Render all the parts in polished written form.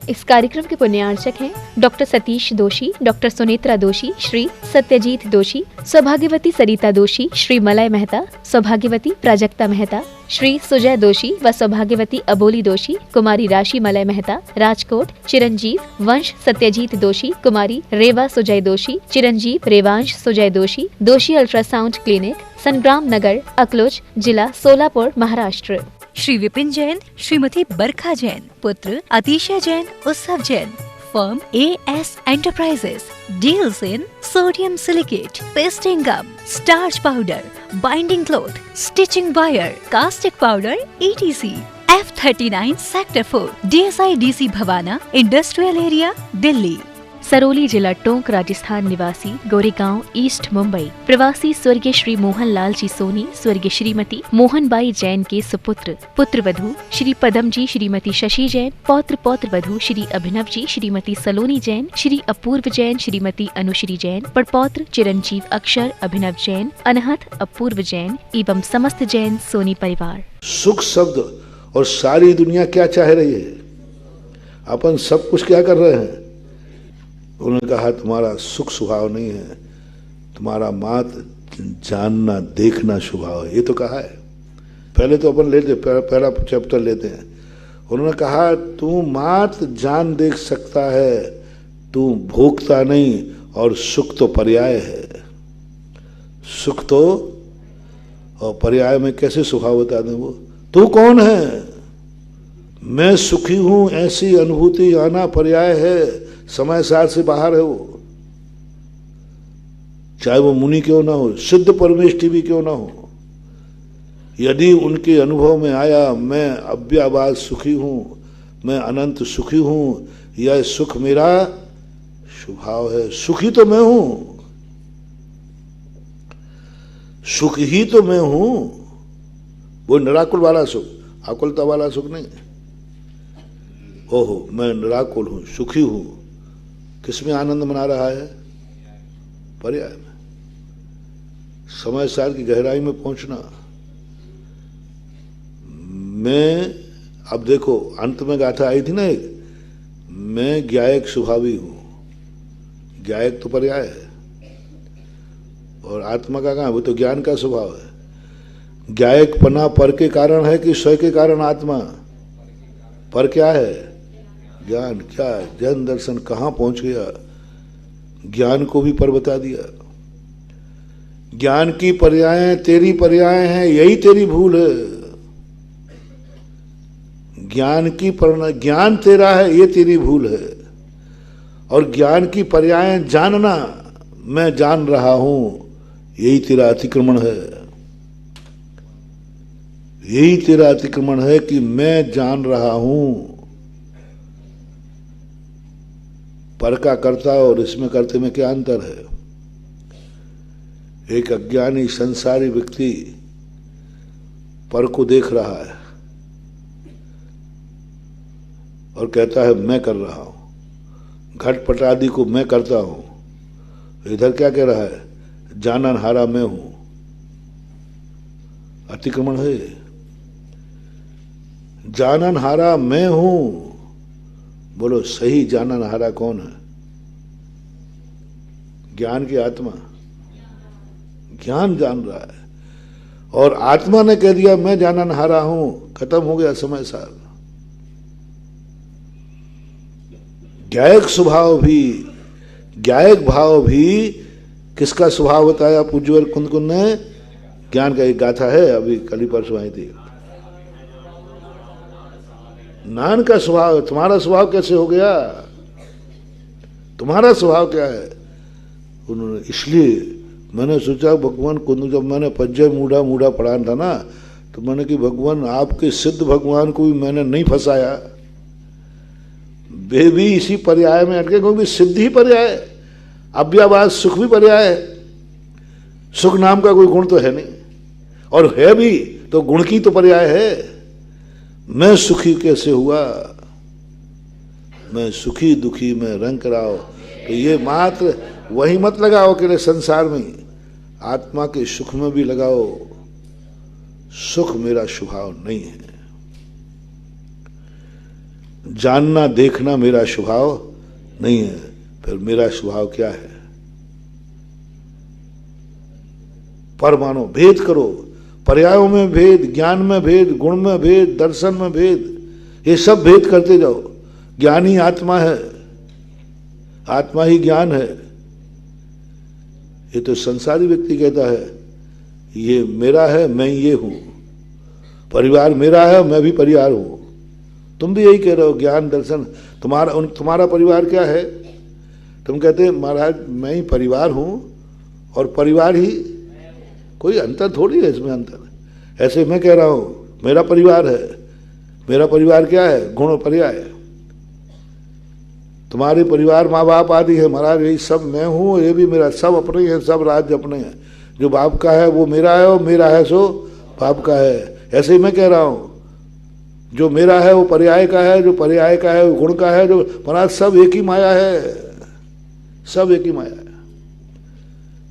इस कार्यक्रम के पुण्यार्चक हैं डॉक्टर सतीश दोषी, डॉक्टर सुनेत्रा दोषी, श्री सत्यजीत दोषी, सौभाग्यवती सरिता दोषी, श्री मलय मेहता, सौभाग्यवती प्राजक्ता मेहता, श्री सुजय दोषी व सौभाग्यवती अबोली दोषी, कुमारी राशि मलय मेहता, राजकोट, चिरंजीव वंश सत्यजीत दोषी, कुमारी रेवा सुजय दोषी, चिरंजीव रेवांश सुजय दोषी, दोषी अल्ट्रासाउंड क्लिनिक, संग्राम नगर, अकलोज, जिला सोलापुर, महाराष्ट्र। श्री विपिन जैन, श्रीमती बरखा जैन, पुत्र Atishay Jain, Utsav Jain. Firm AS Enterprises deals in sodium silicate, pasting gum, starch powder, binding cloth, stitching wire, caustic powder, etc. F39 Sector 4, DSI DC Bawana, industrial area, Delhi. Sarauli जिला टोंक, राजस्थान निवासी, गोरेगांव, ईस्ट मुंबई, प्रवासी स्वर्गीय श्री मोहन लाल जी सोनी, स्वर्गीय श्रीमती मोहनबाई जैन के सुपुत्र, पुत्र वधू श्री पदम जी, श्रीमती शशि जैन, पौत्र पौत्र वधू श्री अभिनव जी, श्रीमती सलोनी जैन, श्री अपूर्व जैन, श्रीमती अनुश्री जैन, पड़पौत्र चिरंजीव अक्षर अभिनव जैन, अनहत अपूर्व जैन एवं समस्त जैन सोनी परिवार। सुख शब्द और सारी दुनिया क्या चाह रही है, अपन सब कुछ क्या कर रहे हैं। उन्होंने कहा तुम्हारा सुख स्वभाव नहीं है, तुम्हारा मात्र जानना देखना स्वभाव है। ये तो कहा है। पहले तो अपन लेते पहला चैप्टर लेते हैं। उन्होंने कहा तू मात्र जान देख सकता है, तू भोगता नहीं, और सुख तो पर्याय है। सुख तो और पर्याय में कैसे स्वभाव बता दें वो। तू कौन है? मैं सुखी हूं ऐसी अनुभूति आना पर्याय है, समय सार से बाहर है वो। चाहे वो मुनि क्यों ना हो, सिद्ध परमेष्टि भी क्यों ना हो, यदि उनके अनुभव में आया मैं अव्याबाद सुखी हूं, मैं अनंत सुखी हूं, यह सुख मेरा स्वभाव है। सुखी तो मैं हूं, सुख ही तो मैं हूं। वो निराकुल वाला सुख, आकुलता वाला सुख नहीं। ओहो मैं निराकुल हूं, सुखी हूं। किसमें आनंद मना रहा है? पर्याय में। समय सार की गहराई में पहुंचना। मैं अब देखो अंत में गाथा आई थी ना एक, मैं ज्ञायक स्वभावी हूं। ज्ञायक तो पर्याय है, और आत्मा का कहां? वो तो ज्ञान का स्वभाव है। ज्ञायक पना पर के कारण है कि स्वयं के कारण आत्मा? पर क्या है? ज्ञान। क्या जैन दर्शन कहां पहुंच गया? ज्ञान को भी पर बता दिया। ज्ञान की पर्याय तेरी पर्याय हैं, यही तेरी भूल है। ज्ञान की ज्ञान तेरा है, ये तेरी भूल है। और ज्ञान की पर्याय जानना, मैं जान रहा हूं, यही तेरा अतिक्रमण है। यही तेरा अतिक्रमण है कि मैं जान रहा हूं। पर का करता और इसमें करते में क्या अंतर है? एक अज्ञानी संसारी व्यक्ति पर को देख रहा है और कहता है मैं कर रहा हूं, घटपट आदि को मैं करता हूं। इधर क्या कह रहा है? जानन हारा मैं हूं। अतिक्रमण है। जानन हारा मैं हूं। बोलो सही जानन हारा कौन है? ज्ञान की आत्मा। ज्ञान जान रहा है, और आत्मा ने कह दिया मैं जानन हारा हूं, खत्म हो गया समय सार। ज्ञायक स्वभाव भी, ज्ञायक भाव भी किसका स्वभाव बताया पूज्यवर कुंद ने? ज्ञान का एक गाथा है, अभी कल ही परसों आई थी। नान का स्वभाव। तुम्हारा स्वभाव कैसे हो गया? तुम्हारा स्वभाव क्या है? उन्होंने, इसलिए मैंने सोचा भगवान कुंद, जब मैंने पज्जय मूढ़ा मूढ़ा पढ़ा था ना, तो मैंने कि भगवान आपके सिद्ध भगवान को भी मैंने नहीं फंसाया, वे भी इसी पर्याय में अटके, क्योंकि सिद्ध ही पर्याय, अव्याबाद सुख भी पर्याय है। सुख नाम का कोई गुण तो है नहीं, और है भी तो गुण की तो पर्याय है। मैं सुखी कैसे हुआ? मैं सुखी दुखी में रंग कराओ। तो ये मात्र वही मत लगाओ कि संसार में, आत्मा के सुख में भी लगाओ। सुख मेरा स्वभाव नहीं है। जानना देखना मेरा स्वभाव नहीं है, फिर मेरा स्वभाव क्या है? पर मानो, भेद करो, पर्यायों में भेद, ज्ञान में भेद, गुण में भेद, दर्शन में भेद, ये सब भेद करते जाओ। ज्ञान ही आत्मा है, आत्मा ही ज्ञान है। ये तो संसारी व्यक्ति कहता है ये मेरा है, मैं ये हूं, परिवार मेरा है, मैं भी परिवार हूं। तुम भी यही कह रहे हो, ज्ञान दर्शन तुम्हारा परिवार क्या है? तुम कहते हैं महाराज मैं ही परिवार हूं और परिवार ही, कोई अंतर थोड़ी है इसमें अंतर। ऐसे मैं कह रहा हूं मेरा परिवार है, मेरा परिवार क्या है? गुण और पर्याय। तुम्हारे परिवार माँ बाप आदि है महाराज, यही सब मैं हूं, ये भी मेरा, सब अपने हैं, सब राज्य अपने हैं। जो बाप का है वो मेरा है, और मेरा है सो बाप का है। ऐसे ही मैं कह रहा हूं जो मेरा है वो पर्याय का है, जो पर्याय का है वो गुण का है, जो महाराज सब एक ही माया है, सब एक ही माया है।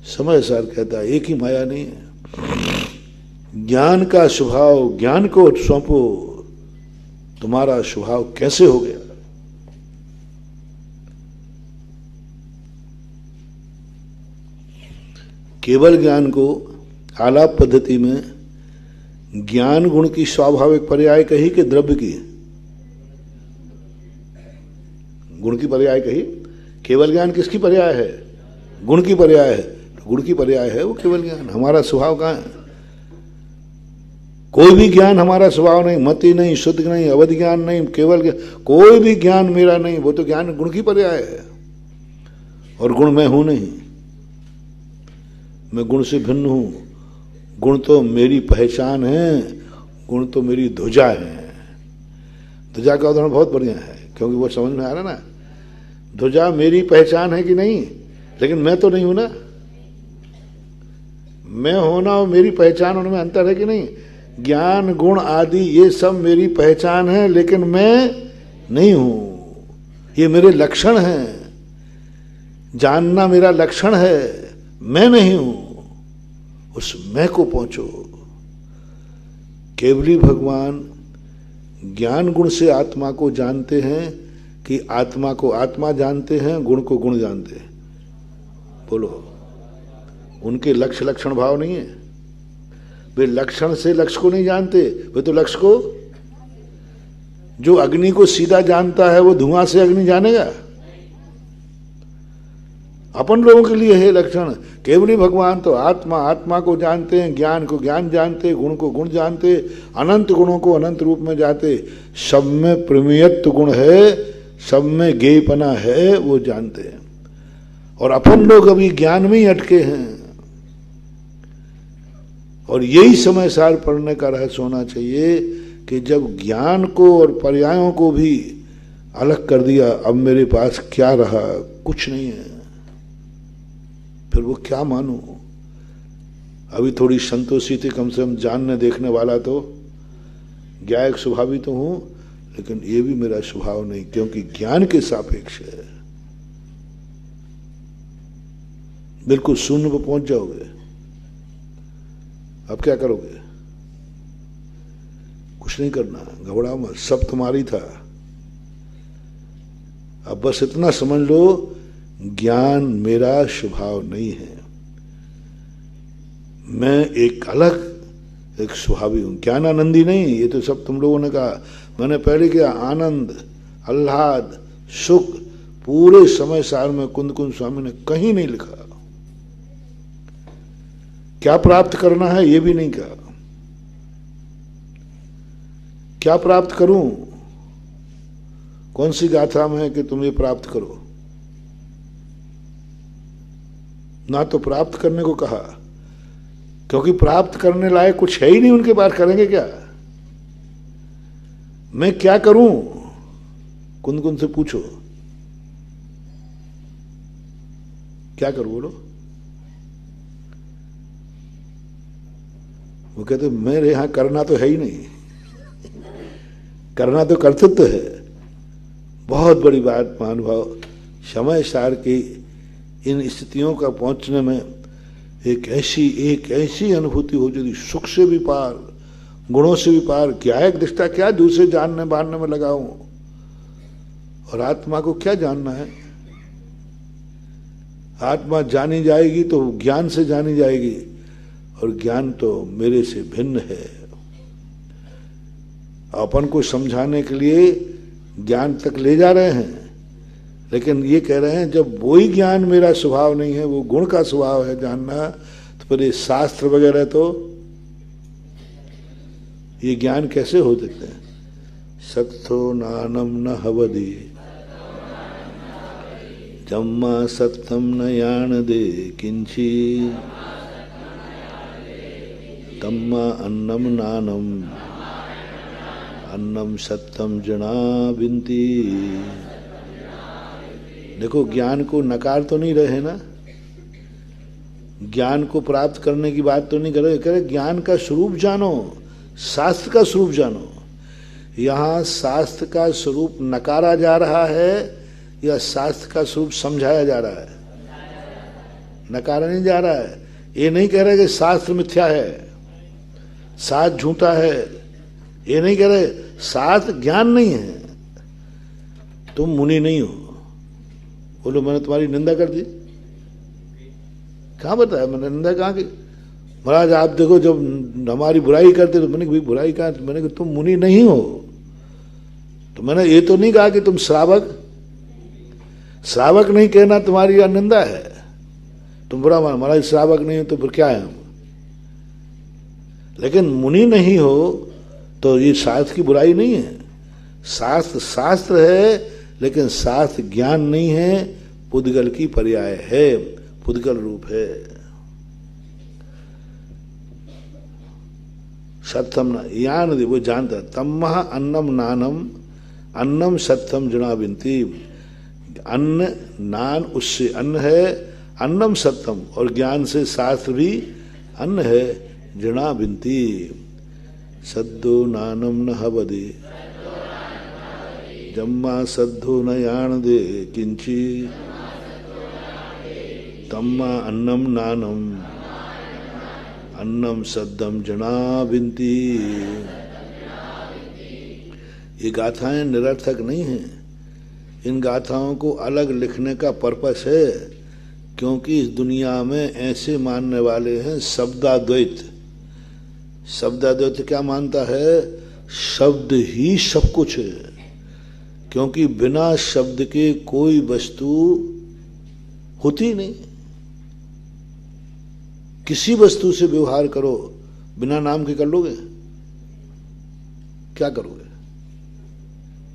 समय सार कहता है एक ही माया नहीं है। ज्ञान का स्वभाव ज्ञान को सौंपो, तुम्हारा स्वभाव कैसे हो गया? केवल ज्ञान को आलाप पद्धति में ज्ञान गुण की स्वाभाविक पर्याय कही कि द्रव्य की? गुण की पर्याय कही। केवल ज्ञान किसकी पर्याय है? गुण की पर्याय है। गुण की पर्याय है वो केवल ज्ञान। हमारा स्वभाव कहाँ है? कोई भी ज्ञान हमारा स्वभाव नहीं, मति नहीं, शुद्ध नहीं, अवधि ज्ञान नहीं, केवल ज्ञान, कोई भी ज्ञान मेरा नहीं। वो तो ज्ञान गुण की पर्याय है, और गुण मैं हूं नहीं, मैं गुण से भिन्न हूं। गुण तो मेरी पहचान है, गुण तो मेरी ध्वजा है। ध्वजा का उदाहरण बहुत बढ़िया है, क्योंकि वो समझ में आ रहा ना। ध्वजा मेरी पहचान है कि नहीं, लेकिन मैं तो नहीं हूं ना। मैं होना और मेरी पहचान, उनमें अंतर है कि नहीं? ज्ञान गुण आदि ये सब मेरी पहचान है, लेकिन मैं नहीं हूं। ये मेरे लक्षण हैं, जानना मेरा लक्षण है, मैं नहीं हूं। उस मैं को पहुंचो। केवली भगवान ज्ञान गुण से आत्मा को जानते हैं कि आत्मा को आत्मा जानते हैं, गुण को गुण जानते हैं? बोलो। उनके लक्ष्य लक्षण भाव नहीं है। वे लक्षण से लक्ष्य को नहीं जानते, वे तो लक्ष्य को, जो अग्नि को सीधा जानता है वो धुआं से अग्नि जानेगा? अपन लोगों के लिए है लक्षण। केवली भगवान तो आत्मा, आत्मा को जानते हैं, ज्ञान को ज्ञान जानते, गुण को गुण जानते, अनंत गुणों को अनंत रूप में जानते। सब में प्रमेयत्व गुण है, सब में ज्ञेयपना है, वो जानते हैं। और अपन लोग अभी ज्ञान में ही अटके हैं। और यही समय सार पढ़ने का रहस्य होना चाहिए कि जब ज्ञान को और पर्यायों को भी अलग कर दिया, अब मेरे पास क्या रहा? कुछ नहीं है। फिर वो क्या मानूं? अभी थोड़ी संतोषी थी, कम से कम जानने देखने वाला तो, ज्ञायक स्वभावी तो हूं, लेकिन ये भी मेरा स्वभाव नहीं, क्योंकि ज्ञान के सापेक्ष है। बिल्कुल शून्य पर पहुंच जाओगे। अब क्या करोगे? कुछ नहीं करना, घबराओ मत, सब तुम्हारी था। अब बस इतना समझ लो, ज्ञान मेरा स्वभाव नहीं है, मैं एक अलग एक स्वभावी हूं। ज्ञान आनंदी नहीं, ये तो सब तुम लोगों ने कहा। मैंने पहले किया, आनंद, आह्लाद, सुख, पूरे समय सार में कुंद कुंद स्वामी ने कहीं नहीं लिखा। क्या प्राप्त करना है ये भी नहीं कहा। क्या प्राप्त करूं? कौन सी गाथा में है कि तुम ये प्राप्त करो? ना तो प्राप्त करने को कहा, क्योंकि प्राप्त करने लायक कुछ है ही नहीं उनके पास। करेंगे क्या? मैं क्या करूं? कुंद कुंद से पूछो, क्या करूं? बोलो। वो कहते मेरे यहां करना तो है ही नहीं, करना तो कर्तृत्व है। बहुत बड़ी बात महानुभाव, समय सार की इन स्थितियों का पहुंचने में एक ऐसी अनुभूति हो जो सुख से भी पार, गुणों से भी पार। क्या एक दृष्टा, क्या दूसरे जानने बांटने में लगा हूं, और आत्मा को क्या जानना है? आत्मा जानी जाएगी तो ज्ञान से जानी जाएगी, और ज्ञान तो मेरे से भिन्न है। अपन को समझाने के लिए ज्ञान तक ले जा रहे हैं, लेकिन ये कह रहे हैं जब वही ज्ञान मेरा स्वभाव नहीं है, वो गुण का स्वभाव है जानना, तो फिर ये शास्त्र वगैरह तो ये ज्ञान कैसे हो सकते हैं? सत्थो नानम न हवदि जम्मा सत्यम न यान दे किंची तम्मा अन्नम नानम अन्नम सत्यम जना बिनती। देखो, ज्ञान को नकार तो नहीं रहे ना, ज्ञान को प्राप्त करने की बात तो नहीं कर रहे, कह रहे ज्ञान का स्वरूप जानो, शास्त्र का स्वरूप जानो। यहां शास्त्र का स्वरूप नकारा जा रहा है या शास्त्र का स्वरूप समझाया जा रहा है? नकारा नहीं जा रहा है। ये नहीं कह रहे कि शास्त्र मिथ्या है, शास्त्र झूठा है, ये नहीं कह रहे। शास्त्र ज्ञान नहीं है, तुम मुनि नहीं हो। बोलो मैंने तुम्हारी निंदा कर दी? कहाँ बताया मैंने निंदा? कहाँ की? महाराज आप देखो जब हमारी बुराई करते तो मैंने भाई बुराई कहा? मैंने कहा तुम मुनि नहीं हो। तो मैंने ये तो नहीं कहा कि तुम श्रावक, श्रावक नहीं कहना तुम्हारी यह निंदा है। तुम बुरा मान, महाराज श्रावक नहीं हो तो फिर क्या है हम? लेकिन मुनि नहीं हो तो ये शास्त्र की बुराई नहीं है। शास्त्र शास्त्र है, लेकिन शास्त्र ज्ञान नहीं है, पुद्गल की पर्याय है, पुद्गल रूप है। सत्यम न यान दे, वो जानता। तम्मह अन्नम नानम अन्नम सत्यम जना बिनती। अन्न नान उससे अन्न है, अन्नम सत्यम, और ज्ञान से शास्त्र भी अन्न है, जना बिनती। सद्दो नानम न हवदे जम्मा सद्धो न यान दे किंची तम्मा अन्नम नानम अन्नम सद्दम जना बिनती। ये गाथाएं निरर्थक नहीं हैं। इन गाथाओं को अलग लिखने का पर्पस है, क्योंकि इस दुनिया में ऐसे मानने वाले हैं शब्दाद्वैत। शब्दाद्वैत क्या मानता है? शब्द ही सब कुछ है, क्योंकि बिना शब्द के कोई वस्तु होती नहीं। किसी वस्तु से व्यवहार करो, बिना नाम के कर लोगे? क्या करोगे?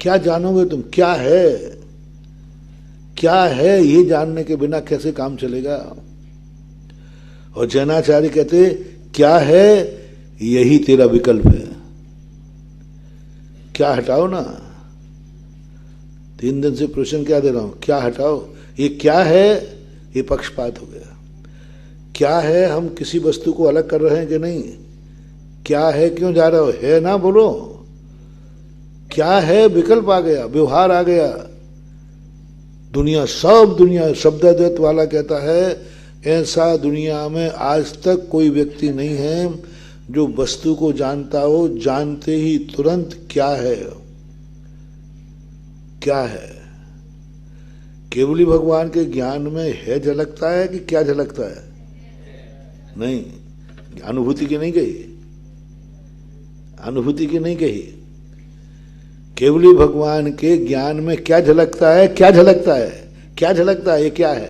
क्या जानोगे तुम? क्या है, क्या है ये जानने के बिना कैसे काम चलेगा? और जैनाचार्य कहते क्या है, यही तेरा विकल्प है। क्या हटाओ ना। 3 दिन से प्रश्न क्या दे रहा हूं, क्या हटाओ। ये क्या है, ये पक्षपात हो गया। क्या है, हम किसी वस्तु को अलग कर रहे हैं कि नहीं? क्या है, क्यों जा रहे हो? है ना बोलो। क्या है, विकल्प आ गया, व्यवहार आ गया। दुनिया, सब दुनिया शब्दाद्वैत वाला कहता है, ऐसा दुनिया में आज तक कोई व्यक्ति नहीं है जो वस्तु को जानता हो, जानते ही तुरंत क्या है, क्या है। केवली भगवान के ज्ञान में है झलकता है कि क्या झलकता है? नहीं, अनुभूति की नहीं कही, अनुभूति की नहीं कही। केवली भगवान के ज्ञान में क्या झलकता है? क्या झलकता है? क्या झलकता है? ये क्या है?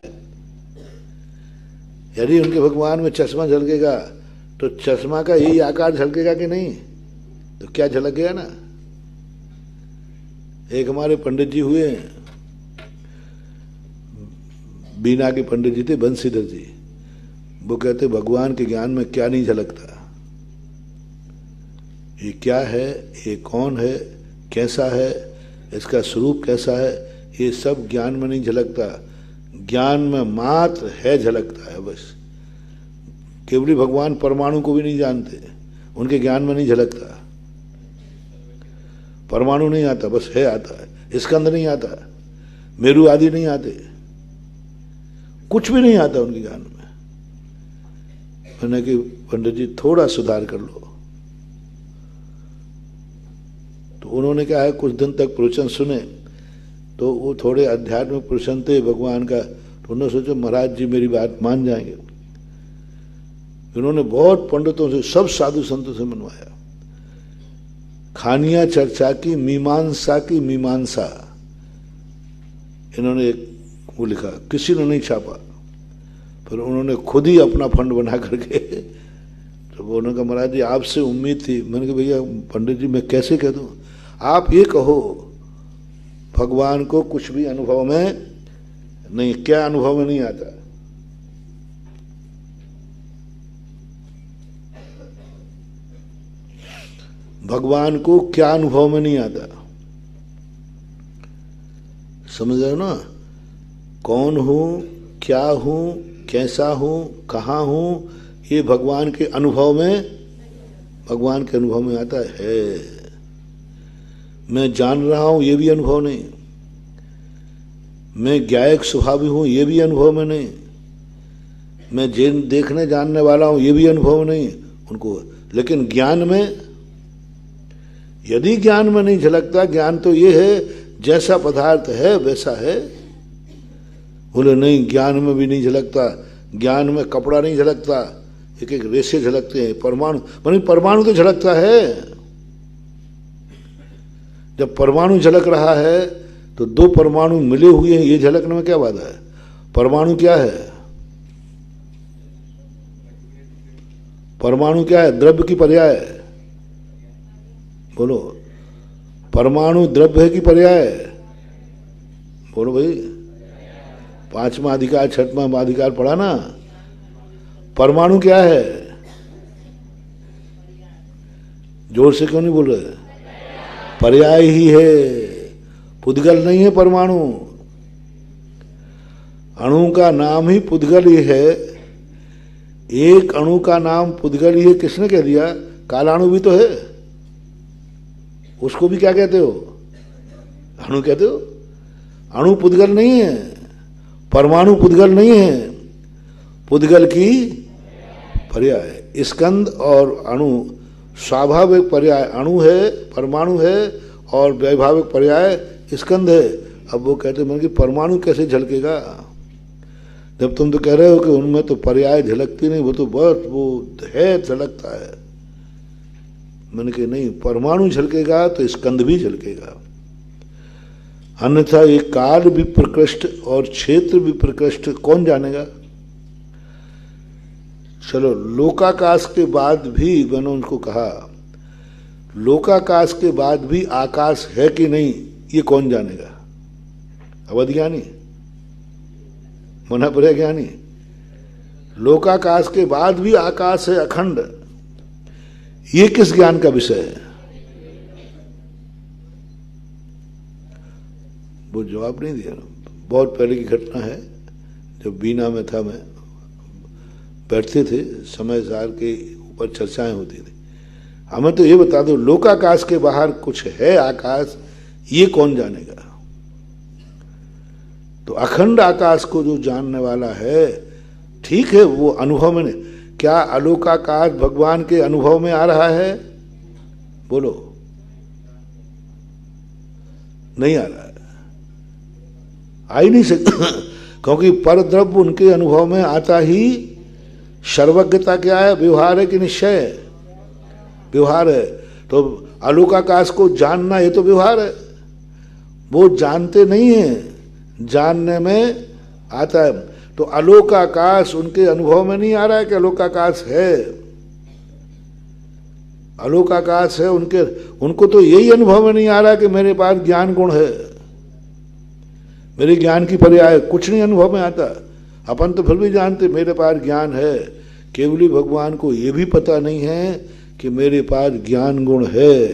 यदि उनके भगवान में चश्मा झलकेगा तो चश्मा का यही आकार झलकेगा कि नहीं? तो क्या झलक गया ना। एक हमारे पंडित जी हुए, बीना के पंडित जी थे, बंसीधर जी। वो कहते भगवान के ज्ञान में क्या नहीं झलकता। ये क्या है, ये कौन है, कैसा है, इसका स्वरूप कैसा है, ये सब ज्ञान में नहीं झलकता। ज्ञान में मात्र है झलकता है बस। केवली भगवान परमाणु को भी नहीं जानते, उनके ज्ञान में नहीं झलकता। परमाणु नहीं आता, बस है आता है। स्कंद नहीं आता, मेरु आदि नहीं आते, कुछ भी नहीं आता उनके ज्ञान में। मैंने कि पंडित जी थोड़ा सुधार कर लो। तो उन्होंने क्या है, कुछ दिन तक प्रवचन सुने, तो वो थोड़े अध्यात्म प्रसन्न थे भगवान का, तो उन्होंने सोचा महाराज जी मेरी बात मान जाएंगे। इन्होंने बहुत पंडितों से, सब साधु संतों से मनवाया। खानिया चर्चा की मीमांसा की मीमांसा, इन्होंने एक वो लिखा, किसी ने नहीं छापा, पर उन्होंने खुद ही अपना फंड बना करके, तो उन्होंने कहा महाराज जी आपसे उम्मीद थी। मैंने कहा भैया पंडित जी मैं कैसे कह दूं, आप ये कहो भगवान को कुछ भी अनुभव में नहीं, क्या अनुभव में नहीं आता? भगवान को क्या अनुभव में नहीं आता? समझ रहे हो ना? कौन हूं, क्या हूं, कैसा हूं, कहां हूं, ये भगवान के अनुभव में, भगवान के अनुभव में आता है। मैं जान रहा हूं ये भी अनुभव नहीं, मैं ज्ञायक स्वभावी हूं ये भी अनुभव में नहीं, मैं जिन देखने जानने वाला हूं ये भी अनुभव नहीं उनको। लेकिन ज्ञान में, यदि ज्ञान में नहीं झलकता, ज्ञान तो ये है जैसा पदार्थ है वैसा है। बोले नहीं ज्ञान में भी नहीं झलकता, ज्ञान में कपड़ा नहीं झलकता, एक एक रेशे झलकते हैं। परमाणु, माने परमाणु तो झलकता है। जब परमाणु झलक रहा है तो दो परमाणु मिले हुए हैं, ये झलकने में क्या बाधा है? परमाणु क्या है? परमाणु क्या है? द्रव्य की पर्याय है। बोलो, परमाणु द्रव्य की पर्याय है? बोलो भाई, पांचवा अधिकार छठवां अधिकार पढ़ा ना? परमाणु क्या है? जोर से क्यों नहीं बोल रहे? पर्याय ही है, पुद्गल नहीं है परमाणु। अणु का नाम ही पुद्गल ही है। एक अणु का नाम पुद्गल ही है, किसने कह दिया? कालाणु भी तो है, उसको भी क्या कहते हो? अणु कहते हो। अणु पुद्गल नहीं है, परमाणु पुद्गल नहीं है, पुद्गल की पर्याय। स्कंद और अणु स्वाभाविक पर्याय अणु है, परमाणु है, और वैभाविक पर्याय स्कंद है। अब वो कहते हैं कि परमाणु कैसे झलकेगा, जब तुम तो कह रहे हो कि उनमें तो पर्याय झलकती नहीं, वो तो बहुत वो है, झलकता है। मैंने कहा नहीं, परमाणु झलकेगा तो स्कंद भी झलकेगा, अन्यथा ये काल भी प्रकृष्ट और क्षेत्र भी प्रकृष्ट कौन जानेगा? चलो, लोकाकाश के बाद भी, मैंने उनको कहा लोकाकाश के बाद भी आकाश है कि नहीं ये कौन जानेगा? अवध ज्ञानी, मना पर ज्ञानी। लोकाकाश के बाद भी आकाश है अखंड, ये किस ज्ञान का विषय है? वो जवाब नहीं दिया ना। बहुत पहले की घटना है, जब बीना में था मैं, बैठते थे, समय सार के ऊपर चर्चाएं होती थी। हमें तो ये बता दो, लोकाकाश के बाहर कुछ है आकाश, ये कौन जानेगा? तो अखंड आकाश को जो जानने वाला है, ठीक है, वो अनुभव में नहीं। क्या अलोकाकाश भगवान के अनुभव में आ रहा है? बोलो, नहीं आ रहा है, आ ही नहीं सकता, क्योंकि पर द्रव्य उनके अनुभव में आता ही। सर्वज्ञता क्या है? व्यवहार है कि निश्चय? व्यवहार है। तो अलोकाकाश को जानना ये तो व्यवहार है, वो जानते नहीं है, जानने में आता है। तो अलोकाकाश उनके अनुभव में नहीं आ रहा है कि अलोकाकाश है, अलोकाकाश है उनके, उनको तो यही अनुभव में नहीं आ रहा कि मेरे पास ज्ञान गुण है, मेरे ज्ञान की पर्याय कुछ नहीं अनुभव में आता। अपन तो फिर भी जानते मेरे पास ज्ञान है, केवली भगवान को ये भी पता नहीं है कि मेरे पास ज्ञान गुण है।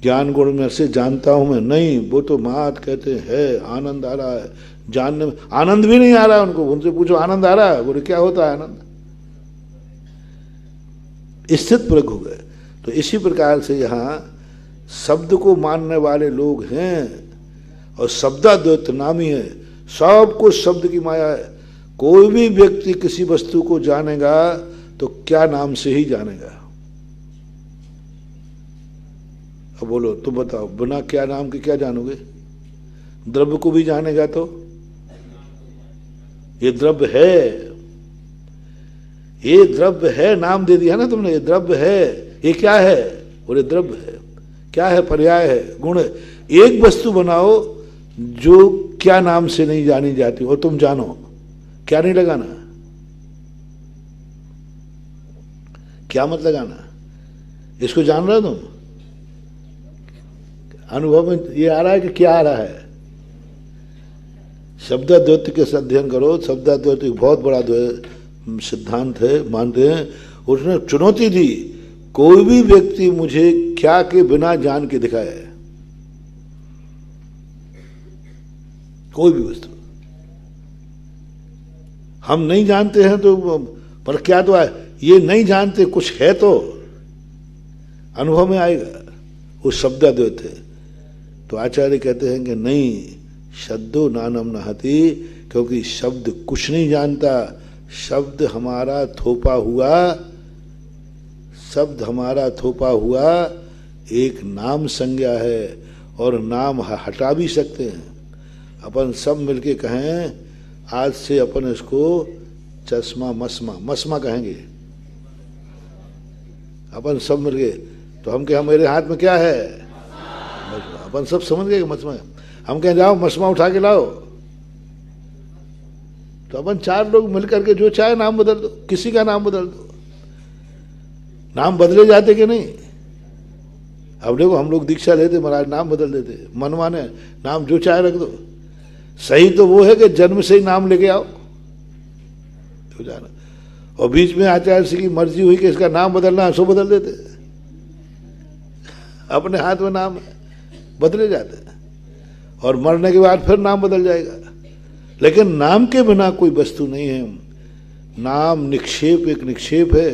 ज्ञान गुण में से जानता हूं मैं नहीं, वो तो मात कहते हैं आनंद आ रहा है, जानने में आनंद भी नहीं आ रहा है उनको। उनसे पूछो आनंद आ रहा है, बोले क्या होता है आनंद? स्थित प्रग हो गए। तो इसी प्रकार से यहाँ शब्द को मानने वाले लोग हैं, और शब्दाद्वैत नामी है, सब कुछ शब्द की माया है। कोई भी व्यक्ति किसी वस्तु को जानेगा तो क्या नाम से ही जानेगा? अब बोलो तुम बताओ, बिना क्या नाम के क्या जानोगे? द्रव्य को भी जानेगा तो ये द्रव्य है, ये द्रव्य है, नाम दे दिया ना तुमने, ये द्रव्य है। ये क्या है? और ये द्रव्य है। क्या है? पर्याय है, गुण है। एक वस्तु बनाओ जो क्या नाम से नहीं जानी जाती और तुम जानो, क्या नहीं लगाना, क्या मत लगाना, इसको जान रहे हो तुम? अनुभव में ये आ रहा है कि क्या आ रहा है? शब्दाद्वैत के अध्ययन करो। शब्दाद्वैत एक बहुत बड़ा सिद्धांत है, मानते हैं। उसने चुनौती दी, कोई भी व्यक्ति मुझे क्या के बिना जान के दिखाए, कोई भी वस्तु हम नहीं जानते हैं तो, पर क्या तो है, ये नहीं जानते कुछ है तो अनुभव में आएगा, वो शब्दाद्वैत है। तो आचार्य कहते हैं कि नहीं, शब्दो नानम नहति, क्योंकि शब्द कुछ नहीं जानता। शब्द हमारा थोपा हुआ, शब्द हमारा थोपा हुआ एक नाम संज्ञा है, और नाम हटा भी सकते हैं। अपन सब मिलके कहें आज से अपन इसको चश्मा मस्मा, मस्मा कहेंगे अपन सब मिलके, तो हम कहें मेरे हाथ में क्या है? मस्मा। अपन सब समझ गए मस्मा। हम कहें जाओ मस्मा उठा के लाओ, तो अपन चार लोग मिलकर के जो चाहे नाम बदल दो, किसी का नाम बदल दो। नाम बदले जाते कि नहीं? अब देखो हम लोग दीक्षा लेते महाराज, नाम बदल देते, मनमाने नाम जो चाहे रख दो। सही तो वो है कि जन्म से ही नाम लेके आओ तो जाना, और बीच में आचार्य से की मर्जी हुई कि इसका नाम बदलना है, सो बदल देते। अपने हाथ में नाम है, बदले जाते हैं, और मरने के बाद फिर नाम बदल जाएगा। लेकिन नाम के बिना कोई वस्तु नहीं है। नाम निक्षेप, एक निक्षेप है।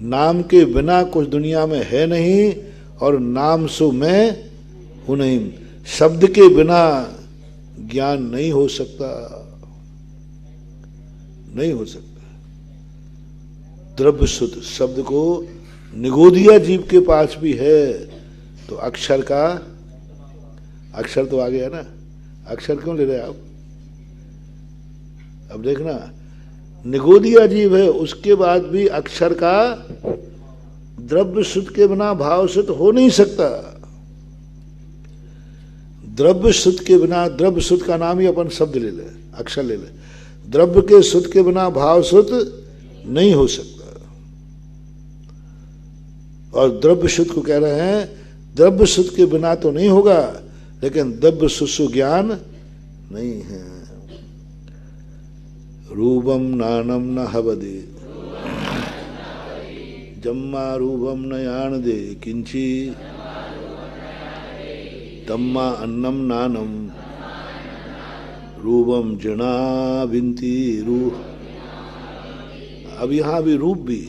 नाम के बिना कुछ दुनिया में है नहीं, और नाम सो मैं हूं नहीं। शब्द के बिना ज्ञान नहीं हो सकता, नहीं हो सकता। द्रव्य शुद्ध शब्द को निगोदिया जीव के पास भी है, तो अक्षर का, अक्षर तो आ गया ना, अक्षर क्यों ले रहे आप? अब देखना, निगोदिया जीव है, उसके बाद भी अक्षर का द्रव्य शुद्ध के बिना भाव शुद्ध हो नहीं सकता। द्रव्य शुद्ध के बिना, द्रव्य शुद्ध का नाम ही अपन शब्द ले ले, अक्षर ले ले। द्रव्य के शुद्ध के बिना भाव शुद्ध नहीं हो सकता। और द्रव्य शुद्ध को कह रहे हैं, द्रव्य शुद्ध के बिना तो नहीं होगा, लेकिन द्रव्य शुद्ध ज्ञान नहीं है। रूपम नानम न हवदे, जम्मा रूपम न यानदे किंची, तम्मा अन्नम नानम रूपम जना विंती रूह। अब यहां भी रूप भी,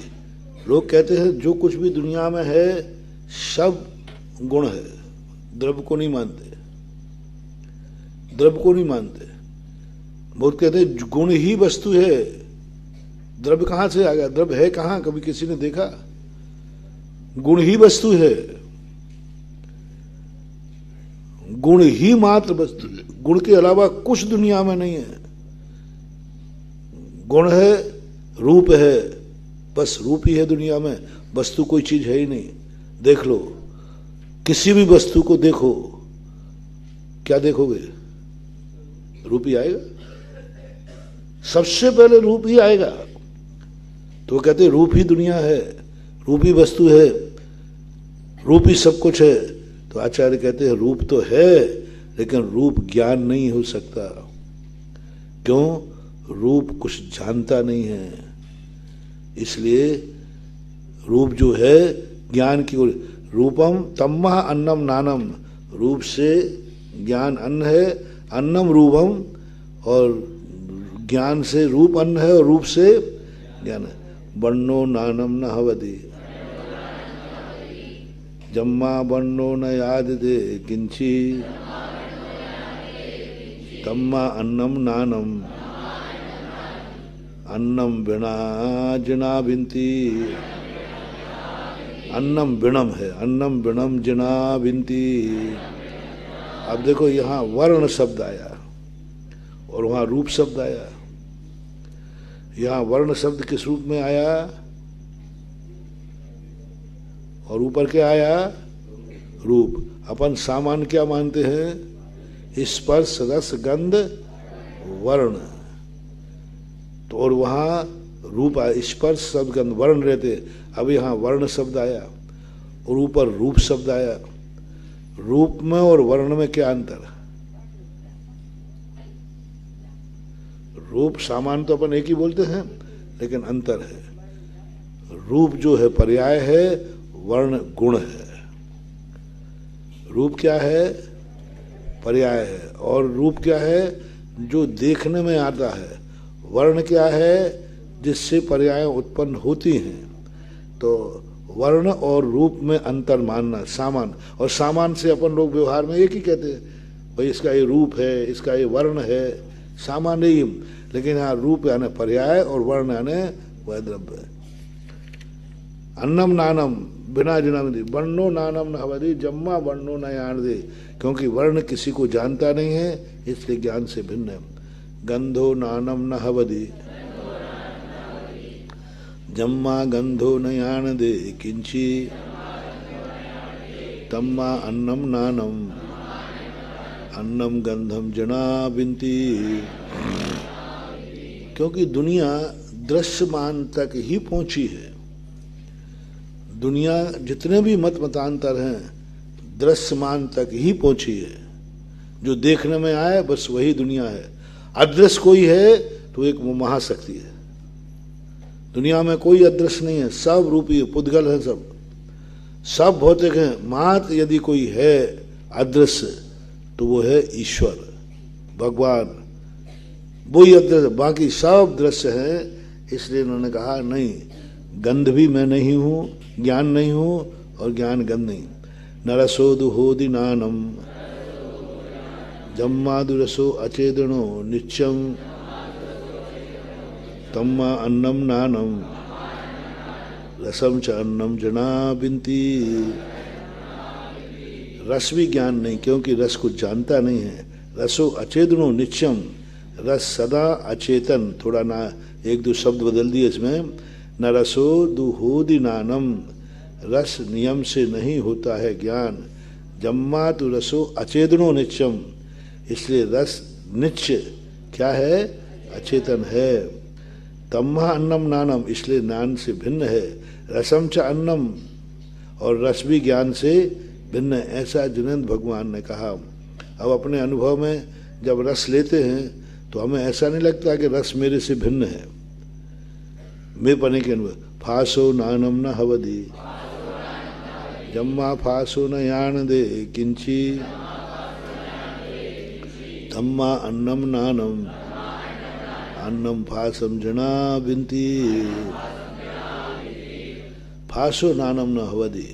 लोग कहते हैं जो कुछ भी दुनिया में है सब गुण है, द्रव्य को नहीं मानते, द्रव्य को नहीं मानते। बहुत कहते हैं गुण ही वस्तु है, द्रव्य कहां से आ गया? द्रव्य है कहां? कभी किसी ने देखा? गुण ही वस्तु है, गुण ही मात्र वस्तु है, गुण के अलावा कुछ दुनिया में नहीं है। गुण है, रूप है, बस रूप ही है दुनिया में, वस्तु कोई चीज है ही नहीं। देख लो, किसी भी वस्तु को देखो, क्या देखोगे? रूप ही आएगा, सबसे पहले रूप ही आएगा। तो कहते रूप ही दुनिया है, रूप ही वस्तु है, रूप ही सब कुछ है। तो आचार्य कहते हैं रूप तो है, लेकिन रूप ज्ञान नहीं हो सकता। क्यों? रूप कुछ जानता नहीं है, इसलिए रूप जो है ज्ञान की ओर। रूपम तम्मा अन्नम नानम, रूप से ज्ञान अन्न है, अन्नम रूपम, और ज्ञान से रूप अन्न है, और रूप से ज्ञान है। बन्नो नानम न हवदे, जम्मा बन्नो न याद दे किंची, तम्मा अन्नम नानम अन्नम बिना जना बिनती। अन्नम विणम है, अन्नम विणम जिना बिनती। अब देखो यहाँ वर्ण शब्द आया और वहाँ रूप शब्द आया। यहाँ वर्ण शब्द किस रूप में आया और ऊपर क्या आया? रूप। अपन सामान्य क्या मानते हैं? स्पर्श रस गंध वर्ण। तो और वहाँ रूप आया, स्पर्श शब्द गंध वर्ण रहते। अब यहाँ वर्ण शब्द आया और ऊपर रूप शब्द आया। रूप में और वर्ण में क्या अंतर? रूप सामान्य तो अपन एक ही बोलते हैं, लेकिन अंतर है। रूप जो है पर्याय है, वर्ण गुण है। रूप क्या है? पर्याय है। और रूप क्या है? जो देखने में आता है। वर्ण क्या है? जिससे पर्याय उत्पन्न होती हैं। तो वर्ण और रूप में अंतर मानना सामान्य। और सामान्य से अपन लोग व्यवहार में एक ही कहते हैं, भाई इसका ये रूप है, इसका ये वर्ण है, सामान्य ही। लेकिन यहाँ रूप यानी पर्याय और वर्ण यानी वह द्रव्य। अन्नम नानम बिना जिनम दे, वर्णो नानम न हवदि जम्मा वर्णो न यान दे। क्योंकि वर्ण किसी को जानता नहीं है, इसलिए ज्ञान से भिन्न है। गंधो नानम न हवदि जम्मा गंधो न यान दे किंची तम्मा अन्नम नानम अन्नम गंधम जना बिनती। क्योंकि दुनिया दृश्यमान तक ही पहुंची है। दुनिया जितने भी मत मतांतर हैं दृश्यमान तक ही पहुंची है। जो देखने में आए बस वही दुनिया है। अदृश्य कोई है तो एक वो महाशक्ति है। दुनिया में कोई अदृश्य नहीं है, सब रूपी है, पुद्गल है, सब भौतिक हैं। मात्र यदि कोई है अदृश्य तो वो है ईश्वर, भगवान, वही अदृश्य। बाकी सब दृश्य हैं। इसलिए उन्होंने कहा नहीं, गंध भी मैं नहीं हूं, ज्ञान नहीं हूं और ज्ञान गंध नहीं। नरसोदु होदि नानम जम्मादुरसो अचेदनो नित्यम तम्मा अन्नम नानम रसम च अन्नम जना बिनती। रस भी ज्ञान नहीं, क्योंकि रस को जानता नहीं है। रसो अचेतनो नित्यम, रस सदा अचेतन। थोड़ा ना एक दो शब्द बदल दिए इसमें। न रसो दुहोदि नानम, रस नियम से नहीं होता है ज्ञान। जम्मा तो रसो अचेतनो नित्यम, इसलिए रस नित्य क्या है? अचेतन है। तम्मा अन्नम नानम, इसलिए नान से भिन्न है। रसम च अन्नम, और रस भी ज्ञान से भिन्न है। ऐसा जिनेंद्र भगवान ने कहा। अब अपने अनुभव में जब रस लेते हैं तो हमें ऐसा नहीं लगता कि रस मेरे से भिन्न है। मैं पने के अनुभव फासो नानम न हवदि जम्मा फासो न यान दे किंची तम्मा अन्नम नानम अन्नम फासम जना बिनती। फासो नानम न हवदि।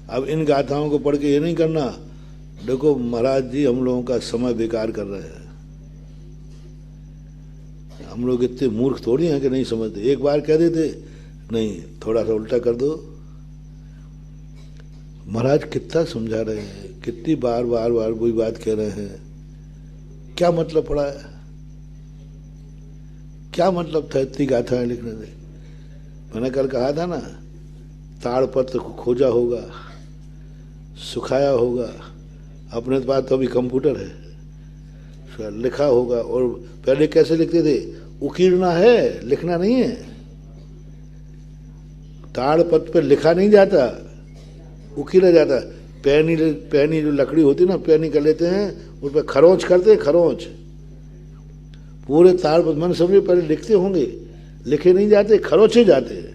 अब इन गाथाओं को पढ़ के ये नहीं करना, देखो महाराज जी हम लोगों का समय बेकार कर रहे हैं। हम लोग इतने मूर्ख थोड़ी हैं कि नहीं समझते। एक बार कह देते, नहीं थोड़ा सा उल्टा कर दो। महाराज कितना समझा रहे हैं, कितनी बार बार बार वही बात कह रहे हैं, क्या मतलब पड़ा है, क्या मतलब था इतनी गाथाएं लिखने से। मैंने कल कहा था ना, ताड़पत्र को खोजा होगा, सुखाया होगा। अपने पास तो अभी कंप्यूटर है, लिखा होगा। और पहले कैसे लिखते थे? उकीरना है, लिखना नहीं है। ताड़पत्र पे लिखा नहीं जाता, उकीरा जाता। पैनी जो लकड़ी होती है ना, पैनी कर लेते हैं, उस पर खरोंच करते हैं, खरोंच पूरे ताड़पत्र। मैंने समझे पहले लिखते होंगे, लिखे नहीं जाते, खरोचे जाते हैं।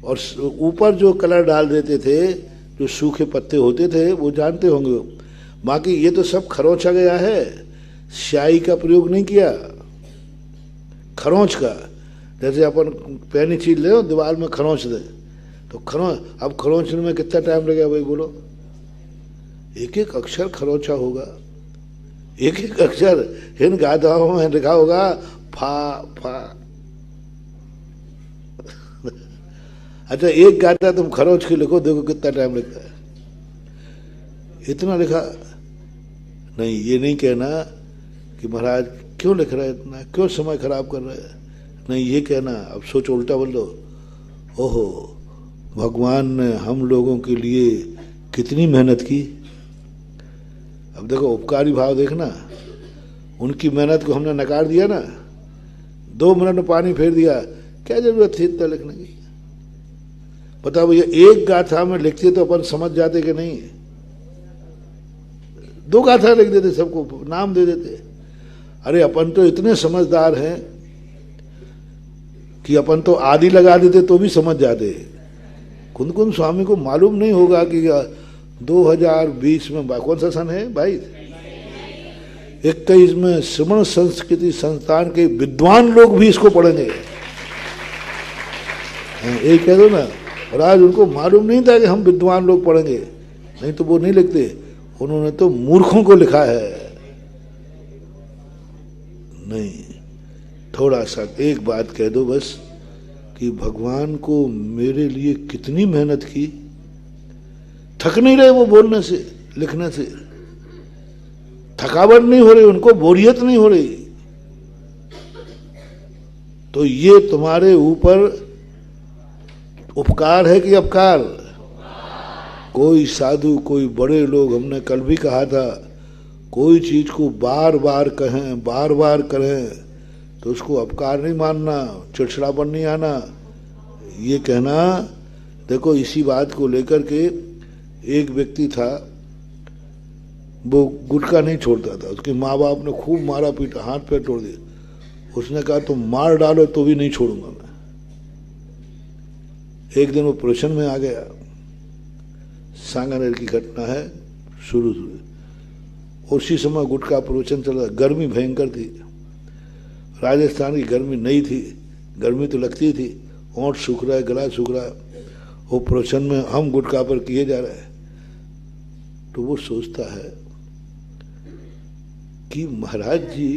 और ऊपर जो कलर डाल देते थे, जो सूखे पत्ते होते थे, वो जानते होंगे। बाकी ये तो सब खरोंचा गया है, स्याही का प्रयोग नहीं किया, खरोंच का। जैसे अपन पैनी चीज ले दीवार में खरोंच दे तो खरोंच, अब खरोंचने में कितना टाइम लगेगा भाई बोलो? एक एक अक्षर खरोंचा होगा, एक एक अक्षर। इन गाथाओं में लिखा होगा फा फा। अच्छा एक गाता तुम खरोच के लिखो, देखो कितना टाइम लगता है। इतना लिखा नहीं, ये नहीं कहना कि महाराज क्यों लिख रहे इतना, क्यों समय खराब कर रहे हैं, नहीं ये कहना। अब सोच उल्टा बोल दो, ओहो भगवान ने हम लोगों के लिए कितनी मेहनत की। अब देखो उपकारी भाव देखना, उनकी मेहनत को हमने नकार दिया ना, 2 मिनट में पानी फेर दिया, क्या जरूरत थी इतना लिखने की। बताओ भैया, एक गाथा में लिखते तो अपन समझ जाते कि नहीं, 2 गाथा लिख देते, सबको नाम दे देते। अरे अपन तो इतने समझदार हैं कि अपन तो आदि लगा देते तो भी समझ जाते। कुंद कुंद स्वामी को मालूम नहीं होगा कि 2020 में कौन सा सन है भाई, 21 में श्रमण संस्कृति संस्थान के विद्वान लोग भी इसको पढ़ेंगे। ये कह दो ना, और आज उनको मालूम नहीं था कि हम विद्वान लोग पढ़ेंगे, नहीं तो वो नहीं लिखते। उन्होंने तो मूर्खों को लिखा है। नहीं, थोड़ा सा एक बात कह दो बस कि भगवान को मेरे लिए कितनी मेहनत की। थक नहीं रहे वो बोलने से, लिखने से, थकावट नहीं हो रही उनको, बोरियत नहीं हो रही। तो ये तुम्हारे ऊपर उपकार है कि अपकार? कोई साधु, कोई बड़े लोग, हमने कल भी कहा था, कोई चीज को बार बार कहें, बार बार करें तो उसको अपकार नहीं मानना, चिड़चिड़ापन नहीं आना। ये कहना, देखो इसी बात को लेकर के एक व्यक्ति था, वो गुटखा नहीं छोड़ता था, उसके माँ बाप ने खूब मारा पीटा, हाथ पैर तोड़ दिए। उसने कहा तुम मार डालो तो भी नहीं छोड़ूंगा मैं। एक दिन वो प्रवचन में आ गया, सांगानेर की घटना है, शुरू उसी समय गुटखा प्रवचन चल रहा, गर्मी भयंकर थी, राजस्थान की गर्मी नहीं थी, गर्मी तो लगती थी, ओंठ सूख रहा है, गला सूख रहा है, वो प्रवचन में हम गुटखा पर किए जा रहे हैं। तो वो सोचता है कि महाराज जी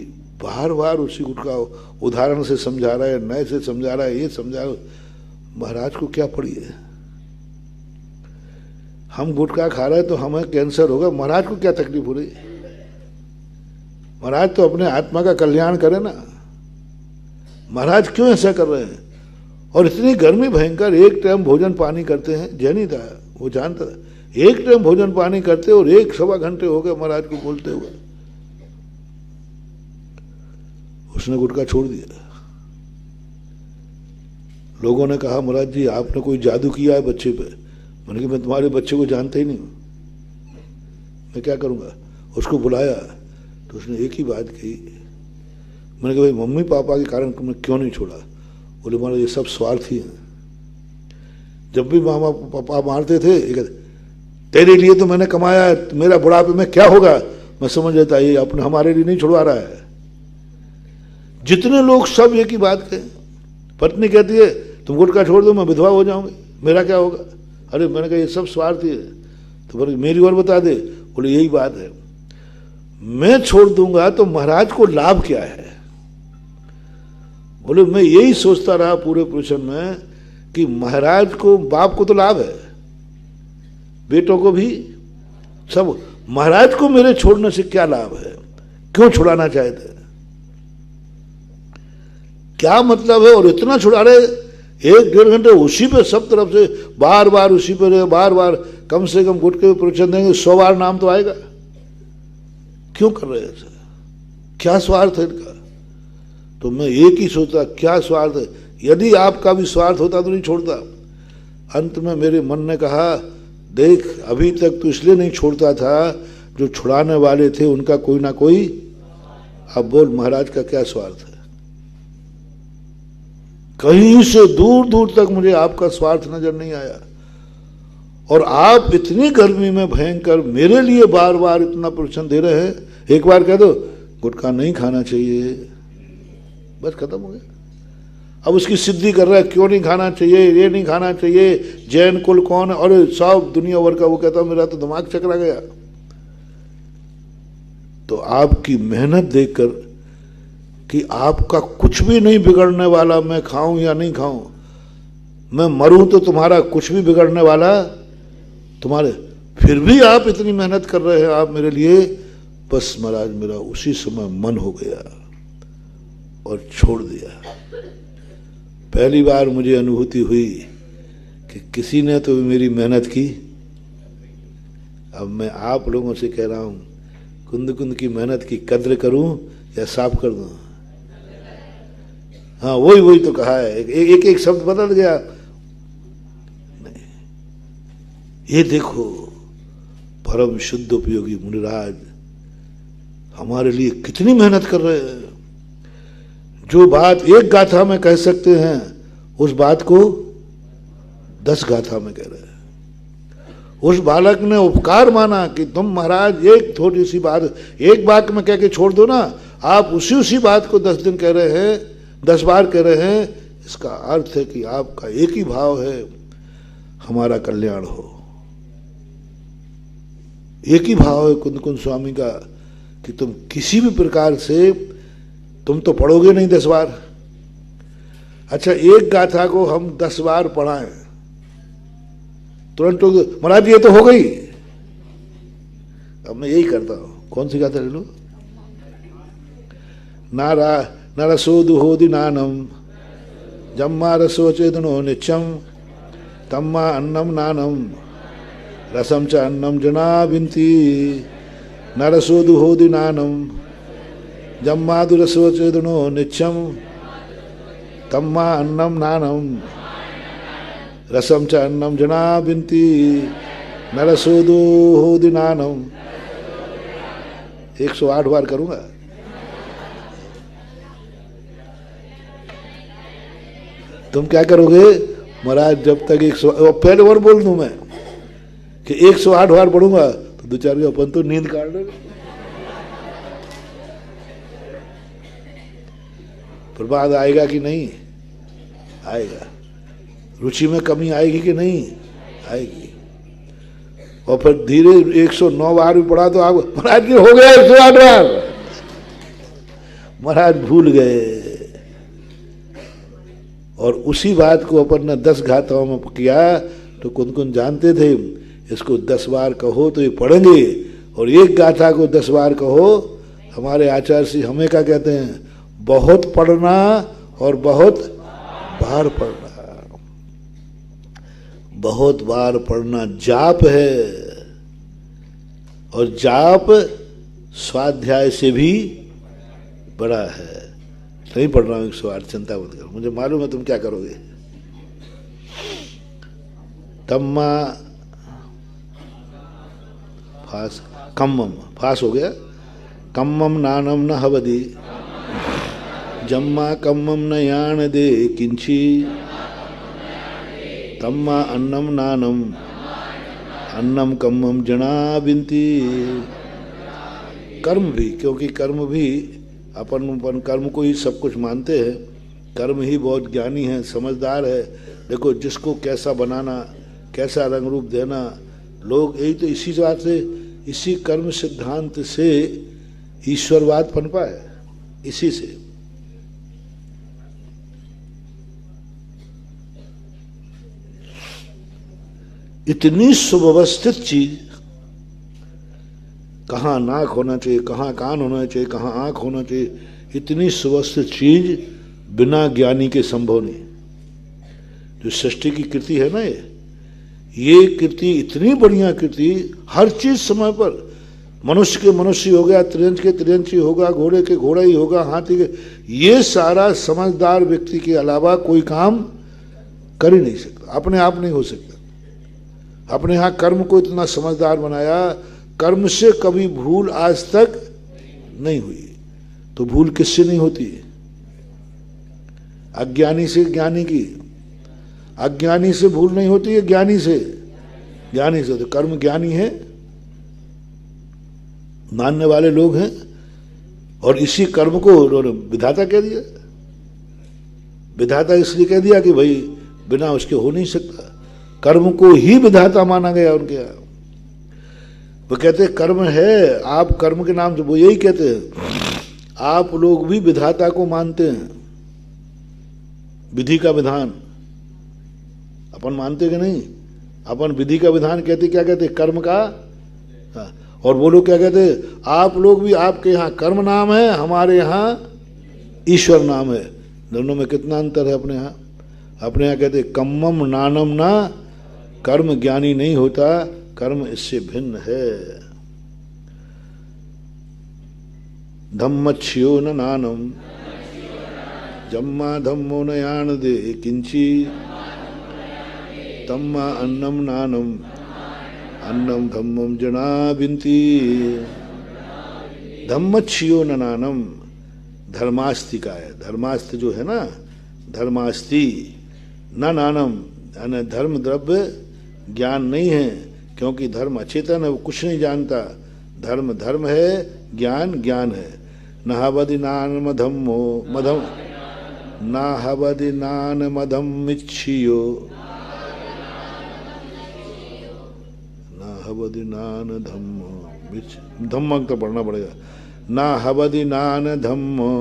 बार बार उसी गुटखा उदाहरण से समझा रहा है, नए से समझा रहा है, ये समझा रहा है, महाराज को क्या पड़ी है? हम गुटखा खा रहे हैं तो हमें कैंसर होगा, महाराज को क्या तकलीफ हो रही है? महाराज तो अपने आत्मा का कल्याण करे ना, महाराज क्यों ऐसा कर रहे हैं? और इतनी गर्मी भयंकर, एक टाइम भोजन पानी करते हैं, जैनी था वो जानता था, एक टाइम भोजन पानी करते और 1-1.25 घंटे हो गए महाराज को बोलते हुए। उसने गुटखा छोड़ दिया। लोगों ने कहा महाराज जी आपने कोई जादू किया है बच्चे पे। मैंने कहा मैं तुम्हारे बच्चे को जानते ही नहीं हूं, मैं क्या करूंगा? उसको बुलाया तो उसने एक ही बात कही, मैंने कहा भाई मम्मी पापा के कारण तुमने क्यों नहीं छोड़ा? बोले महाराज ये सब स्वार्थी हैं, जब भी मामा पापा मारते थे ये कहते तेरे लिए तो मैंने कमाया है, मेरा बुढ़ापे में क्या होगा? मैं समझ लेता ये अपने हमारे लिए नहीं छुड़वा रहा है। जितने लोग सब एक ही बात कहें। पत्नी कहती है तुम गुटखा छोड़ दो मैं विधवा हो जाऊंगी, मेरा क्या होगा? अरे मैंने कहा ये सब स्वार्थी है। तो बोले मेरी और बता दे। बोले यही बात है, मैं छोड़ दूंगा तो महाराज को लाभ क्या है? बोले मैं यही सोचता रहा पूरे प्रवचन में कि महाराज को, बाप को तो लाभ है, बेटों को भी, सब, महाराज को मेरे छोड़ने से क्या लाभ है? क्यों छुड़ाना चाहते हैं? क्या मतलब है? और इतना छुड़ा रहे, 1-1.5 घंटे उसी पे, सब तरफ से बार बार उसी पे रहे, बार बार, कम से कम गुटके प्रवचन देंगे 100 बार नाम तो आएगा। क्यों कर रहे हैं ऐसा? क्या स्वार्थ है इनका? तो मैं एक ही सोचता क्या स्वार्थ है? यदि आपका भी स्वार्थ होता तो नहीं छोड़ता। अंत में मेरे मन ने कहा देख अभी तक तो इसलिए नहीं छोड़ता था जो छुड़ाने वाले थे उनका कोई ना कोई, अब बोल महाराज का क्या स्वार्थ है? कहीं से दूर दूर तक मुझे आपका स्वार्थ नजर नहीं आया। और आप इतनी गर्मी में भयंकर मेरे लिए बार बार इतना प्रवचन दे रहे हैं। एक बार कह दो गुटखा नहीं खाना चाहिए, बस खत्म हो गया। अब उसकी सिद्धि कर रहा है क्यों नहीं खाना चाहिए, ये नहीं खाना चाहिए, जैन कुल कौन है, और सब दुनिया भर का। वो कहता मेरा तो दिमाग चकरा गया। तो आपकी मेहनत देखकर कि आपका कुछ भी नहीं बिगड़ने वाला, मैं खाऊं या नहीं खाऊं, मैं मरूं तो तुम्हारा कुछ भी बिगड़ने वाला तुम्हारे, फिर भी आप इतनी मेहनत कर रहे हैं आप मेरे लिए। बस महाराज मेरा उसी समय मन हो गया और छोड़ दिया। पहली बार मुझे अनुभूति हुई कि किसी ने तो मेरी मेहनत की। अब मैं आप लोगों से कह रहा हूं, कुंद कुंद की मेहनत की कद्र करूं या साफ कर दूं? हाँ वही तो कहा है, एक शब्द बदल गया। नहीं, ये देखो परम शुद्ध उपयोगी मुनिराज हमारे लिए कितनी मेहनत कर रहे हैं। जो बात एक गाथा में कह सकते हैं उस बात को 10 गाथा में कह रहे हैं। उस बालक ने उपकार माना कि तुम महाराज एक थोड़ी सी बात एक वाक्य में कह के छोड़ दो ना, आप उसी बात को 10 दिन कह रहे हैं, 10 बार कह रहे हैं। इसका अर्थ है कि आपका एक ही भाव है, हमारा कल्याण हो। एक ही भाव है कुंद कुंद स्वामी का कि तुम किसी भी प्रकार से, तुम तो पढ़ोगे नहीं 10 बार। अच्छा एक गाथा को हम 10 बार पढ़ाएं तुरंत तो महाराज ये तो हो गई। अब मैं यही करता हूं, कौन सी गाथा ले लो? नरसो दुहोदि नानम जम्मा रसो चेदनो नित्यम तम्मा अन्नम नानम रसम च अन्नम जना बिंती। नरसो दुहोदि नानम जम्मा दुरसो चेदनो नित्यम तम्मा अन्नम नानम रसम च अन्नम जना बिंती। नरसोदो होदि नानम। 108 बार करूंगा। तुम क्या करोगे महाराज? जब तक 100 पहले और बोल दूं मैं कि 108 बार पढ़ूंगा तो 2-4 अपन तो नींद काट लेंगे। प्रभात आएगा कि नहीं आएगा? रुचि में कमी आएगी कि नहीं आएगी? और फिर धीरे 109 बार भी पढ़ा तो आप महाराज हो गया 108 बार, महाराज भूल गए। और उसी बात को अपन ने 10 गाथाओं में किया तो कुंद कुंद जानते थे इसको 10 बार कहो तो ये पढ़ेंगे, और एक गाथा को 10 बार कहो। हमारे आचार्य श्री हमें क्या कहते हैं? बहुत पढ़ना और बहुत बार पढ़ना। बहुत बार पढ़ना जाप है, और जाप स्वाध्याय से भी बड़ा है। नहीं पढ़ रहा हूं 108, चिंता मत करो, मुझे मालूम है तुम क्या करोगे। तम्मा फास कम्मम, फास हो गया। कम्मम नानम न हवदी जम्मा कम्मम न यान दे किंची तम्मा अन्नम नानम अन्नम कम्मम जना बिंती। कर्म भी, क्योंकि कर्म भी अपन कर्म को ही सब कुछ मानते हैं। कर्म ही बहुत ज्ञानी है, समझदार है। देखो जिसको कैसा बनाना, कैसा रंग रूप देना, लोग यही तो इसी बात से, इसी कर्म सिद्धांत से ईश्वरवाद पनपा है, इसी से। इतनी सुव्यवस्थित चीज, कहाँ नाक होना चाहिए, कहाँ कान होना चाहिए, कहाँ आंख होना चाहिए, इतनी सुव्यवस्थित चीज बिना ज्ञानी के संभव नहीं। जो सृष्टि की कृति है ना, ये कृति इतनी बढ़िया कृति, हर चीज समय पर, मनुष्य के मनुष्य हो गया, त्रियंच के त्रियंच ही होगा, घोड़े के घोड़ा ही होगा, हाथी के, ये सारा समझदार व्यक्ति के अलावा कोई काम कर ही नहीं सकता, अपने आप नहीं हो सकता। अपने यहाँ कर्म को इतना समझदार बनाया, कर्म से कभी भूल आज तक नहीं हुई। तो भूल किससे नहीं होती? अज्ञानी से ज्ञानी की। अज्ञानी से भूल नहीं होती है, ज्ञानी से। ज्ञानी से तो कर्म ज्ञानी है, मानने वाले लोग हैं, और इसी कर्म को उन्होंने विधाता कह दिया। विधाता इसलिए कह दिया कि भाई बिना उसके हो नहीं सकता। कर्म को ही विधाता माना गया उनके यहाँ। वो कहते कर्म है, आप कर्म के नाम से, वो यही कहते हैं, आप लोग भी विधाता को मानते हैं, विधि का विधान। अपन मानते कि नहीं? अपन विधि का विधान कहते, क्या कहते? कर्म का। हाँ। और वो लोग क्या कहते? आप लोग भी, आपके यहाँ कर्म नाम है, हमारे यहाँ ईश्वर नाम है। दोनों में कितना अंतर है अपने यहाँ? अपने यहाँ कहते कम्मम नानम ना, कर्म ज्ञानी नहीं होता, कर्म इससे भिन्न है। धम्मच्छियो न नानम जम्मा धम्मो न यान दे किंची तम्मा अन्नम नानम अन्नम धम्मम जना बिंती। धम्मच्छियो न नानम, धर्मास्ति का है। धर्मास्ति जो है ना, धर्मास्ति न नानम, यानी धर्म द्रव्य ज्ञान नहीं है, क्योंकि धर्म अचेतन है, वो कुछ नहीं जानता। धर्म धर्म है, ज्ञान ज्ञान है। नहवदि नान मधम्मो मधम नाहवदि नान मधम मिच्छियो नाहवदि नान धम्मो धम्म तो पढ़ना पड़ेगा। नाहवदि नान धम्मो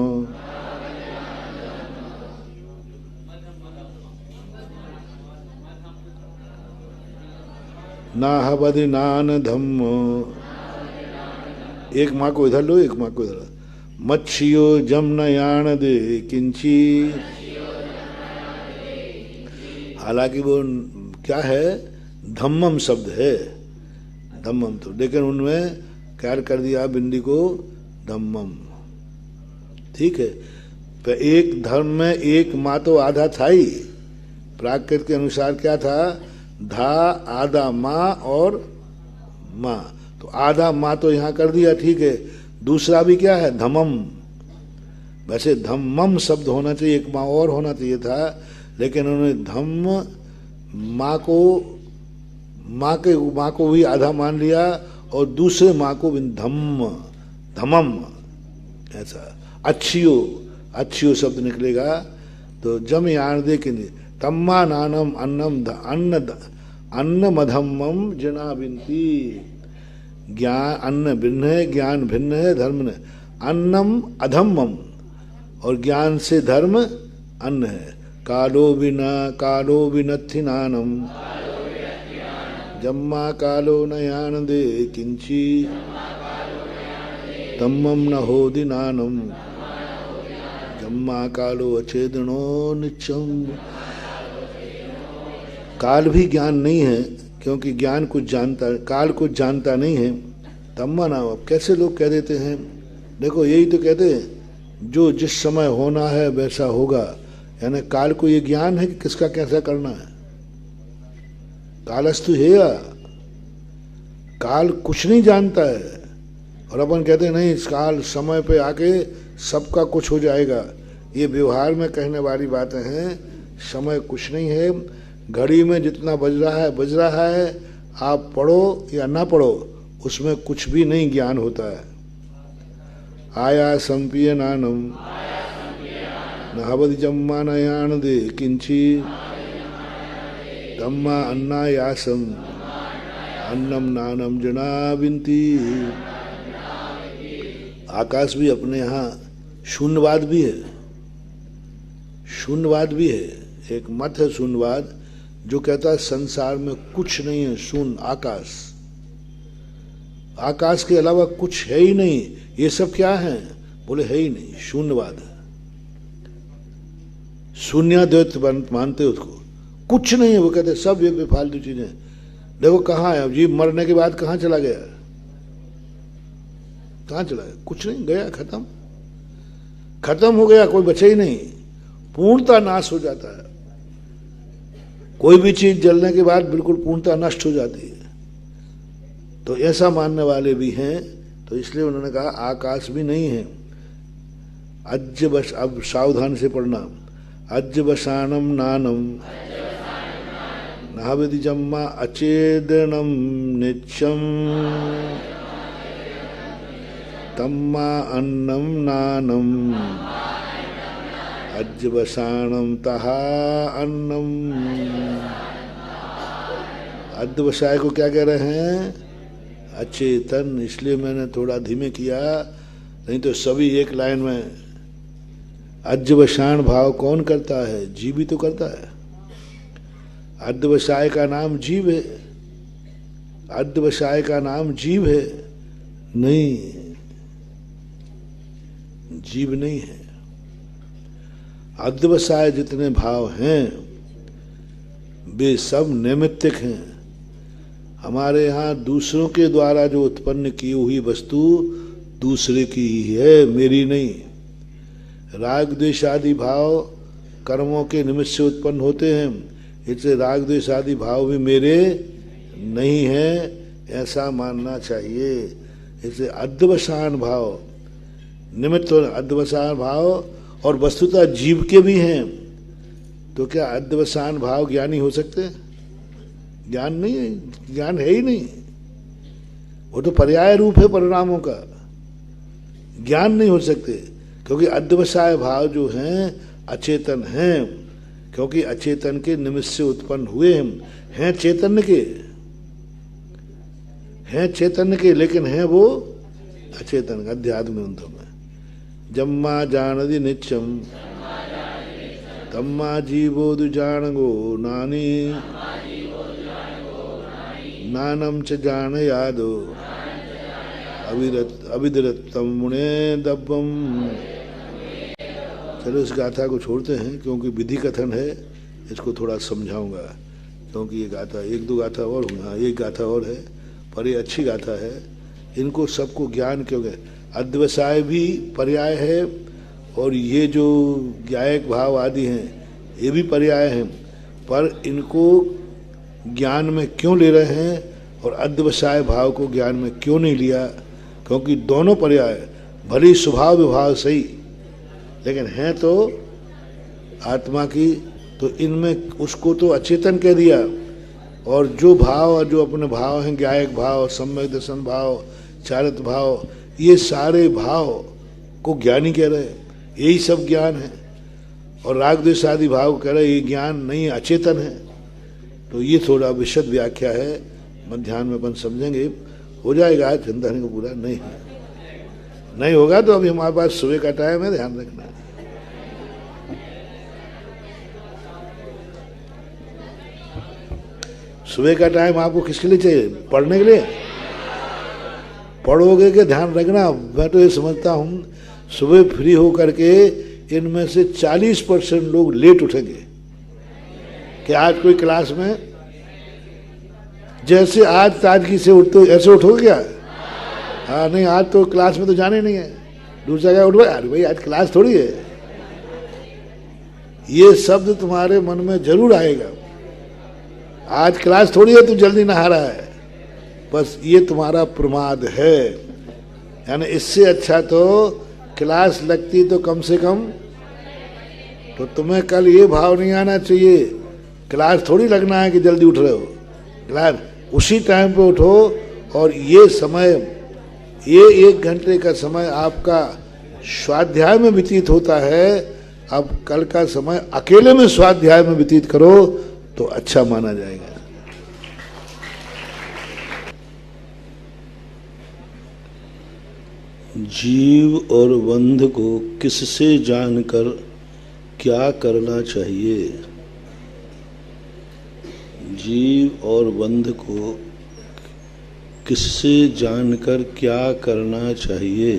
नाहवदि नान धम्मो। एक माँ को इधर लो, एक माँ को इधर। मच्छियो जम न यान दे किंची। हालांकि वो क्या है, धम्मम शब्द है, धम्मम तो, लेकिन उनमें क्या कर दिया बिंदी को, धम्मम। ठीक है, तो एक धर्म में एक माँ तो आधा था ही। प्राकृत के अनुसार क्या था, धा आधा माँ और माँ, तो आधा माँ तो यहाँ कर दिया, ठीक है। दूसरा भी क्या है, धमम। वैसे धम्मम शब्द होना चाहिए, एक माँ और होना चाहिए था, लेकिन उन्होंने धम्म माँ को भी आधा मान लिया और दूसरे माँ को भी धम्म धमम, ऐसा। अच्छियो शब्द निकलेगा तो जम यान दे कि तम्मा नानम अन्नम अन्न मधम्मम जना बिनती। ज्ञान अन्न भिन्न है, ज्ञान भिन्न है, धर्म ने। अन्नम अधम्मम, और ज्ञान से धर्म अन्न है। कालो विनत्थि नानम जम्मा कालो न यान दे किंची तम्मम न होदि नानम जम्मा कालो अछेदनो नित्यम। काल भी ज्ञान नहीं है, क्योंकि ज्ञान कुछ जानता, काल कुछ जानता नहीं है। तम्मा ना, अब कैसे लोग कह देते हैं, देखो यही तो कहते हैं, जो जिस समय होना है वैसा होगा। यानी काल को ये ज्ञान है कि किसका कैसा करना है। कालस्तु है, काल कुछ नहीं जानता है। और अपन कहते हैं नहीं, इस काल समय पे आके सबका कुछ हो जाएगा। ये व्यवहार में कहने वाली बातें हैं। समय कुछ नहीं है, घड़ी में जितना बज रहा है, आप पढ़ो या ना पढ़ो, उसमें कुछ भी नहीं ज्ञान होता है। आया संपिय नानम नहवदि जम्मा न यान दे किंची तम्मा अन्नायासम अन्नम नानम जना बिनती। आकाश भी अपने यहाँ शून्यवाद भी है, शून्यवाद भी है। एक मत है शून्यवाद, जो कहता है संसार में कुछ नहीं है, शून्य आकाश, आकाश के अलावा कुछ है ही नहीं। ये सब क्या है, बोले है ही नहीं, शून्यवाद है। शून्याद्वैत मानते उसको, कुछ नहीं है। वो कहते सब ये बेफालतू चीजें। देखो कहाँ है, जीव मरने के बाद कहाँ चला गया, कहाँ चला गया, कुछ नहीं, गया, खत्म हो गया, कोई बचे ही नहीं, पूर्णता नाश हो जाता है। कोई भी चीज जलने के बाद बिल्कुल पूर्णता नष्ट हो जाती है। तो ऐसा मानने वाले भी हैं, तो इसलिए उन्होंने कहा आकाश भी नहीं है। अज्ज बस, अब सावधान से पढ़ना, अज्ज बसानम नानम नाविधि जम्मा अचेदनम नित्यम तम्मा अन्नम नानम अज्ज बसानम तहा अन्नम। अध्यवसाय को क्या कह रहे हैं, अचेतन। इसलिए मैंने थोड़ा धीमे किया, नहीं तो सभी एक लाइन में। अज्जवशान भाव कौन करता है, जीव ही तो करता है। अध्यवसाय का नाम जीव है, अध्यवसाय का नाम जीव है, नहीं, जीव नहीं है। अध्यवसाय जितने भाव हैं वे सब नैमित्तिक हैं। हमारे यहाँ दूसरों के द्वारा जो उत्पन्न की हुई वस्तु दूसरे की ही है, मेरी नहीं। राग द्वेष आदि भाव कर्मों के निमित्त से उत्पन्न होते हैं, इसलिए राग द्वेष आदि भाव भी मेरे नहीं है, ऐसा मानना चाहिए। इसलिए अध्यवसान भाव निमित्त, अध्यवसान भाव और वस्तुतः जीव के भी हैं, तो क्या अध्यवसान भाव ज्ञानी हो सकते हैं? ज्ञान नहीं है, ज्ञान है ही नहीं, वो तो पर्याय रूप है परिणामों का, ज्ञान नहीं हो सकते। क्योंकि अध्यवसाय भाव जो हैं अचेतन हैं, क्योंकि अचेतन के निमित्त से उत्पन्न हुए हैं चैतन्य के, हैं चैतन्य के, लेकिन हैं वो अचेतन का। अध्यात्म में जम्मा जानदि नित्यम तम्मा जीवो दुजानगो नानी नानम च जान यादो अविदरत्तम मुने दब्बम। चलो इस गाथा को छोड़ते हैं, क्योंकि विधि कथन है, इसको थोड़ा समझाऊंगा, क्योंकि ये गाथा एक दो गाथा और होगा, एक गाथा और है, पर ये अच्छी गाथा है। इनको सबको ज्ञान, क्योंकि अध्यवसाय भी पर्याय है और ये जो ज्ञायक भाव आदि हैं ये भी पर्याय हैं, पर इनको ज्ञान में क्यों ले रहे हैं और अध्यवसाय भाव को ज्ञान में क्यों नहीं लिया? क्योंकि दोनों पर्याय भली स्वभाव विभाव सही, लेकिन हैं तो आत्मा की, तो इनमें उसको तो अचेतन कह दिया, और जो भाव और जो अपने भाव हैं, ज्ञायक भाव, सम्यक दर्शन भाव, चारित भाव, ये सारे भाव को ज्ञानी कह रहे हैं, यही सब ज्ञान है। और राग द्वेष आदि भाव कह रहे ये ज्ञान नहीं, अचेतन है। तो ये थोड़ा विशद व्याख्या है, मध्याह्न में अपन समझेंगे, हो जाएगा आज चिंता को पूरा। नहीं होगा तो अभी हमारे पास सुबह का टाइम है, ध्यान रखना। सुबह का टाइम आपको किसके लिए चाहिए? पढ़ने के लिए। पढ़ोगे कि ध्यान रखना, मैं तो ये समझता हूँ सुबह फ्री हो करके इनमें से 40% लोग लेट उठेंगे कि आज कोई क्लास में, जैसे आज ताजगी से उठते ऐसे उठोगे क्या? हाँ, नहीं आज तो क्लास में तो जाने नहीं है, दूसरा क्या उठो, अरे भाई आज क्लास थोड़ी है। ये शब्द तुम्हारे मन में जरूर आएगा, आज क्लास थोड़ी है, तू जल्दी नहा रहा है, बस ये तुम्हारा प्रमाद है। यानी इससे अच्छा तो क्लास लगती तो कम से कम, तो तुम्हें कल ये भाव नहीं आना चाहिए क्लास थोड़ी लगना है कि जल्दी उठ रहे हो, क्लास उसी टाइम पे उठो। और ये समय, ये 1 घंटे का समय आपका स्वाध्याय में व्यतीत होता है, अब कल का समय अकेले में स्वाध्याय में व्यतीत करो तो अच्छा माना जाएगा। जीव और बंध को किससे जानकर क्या करना चाहिए? जीव और बंध को किससे जानकर क्या करना चाहिए?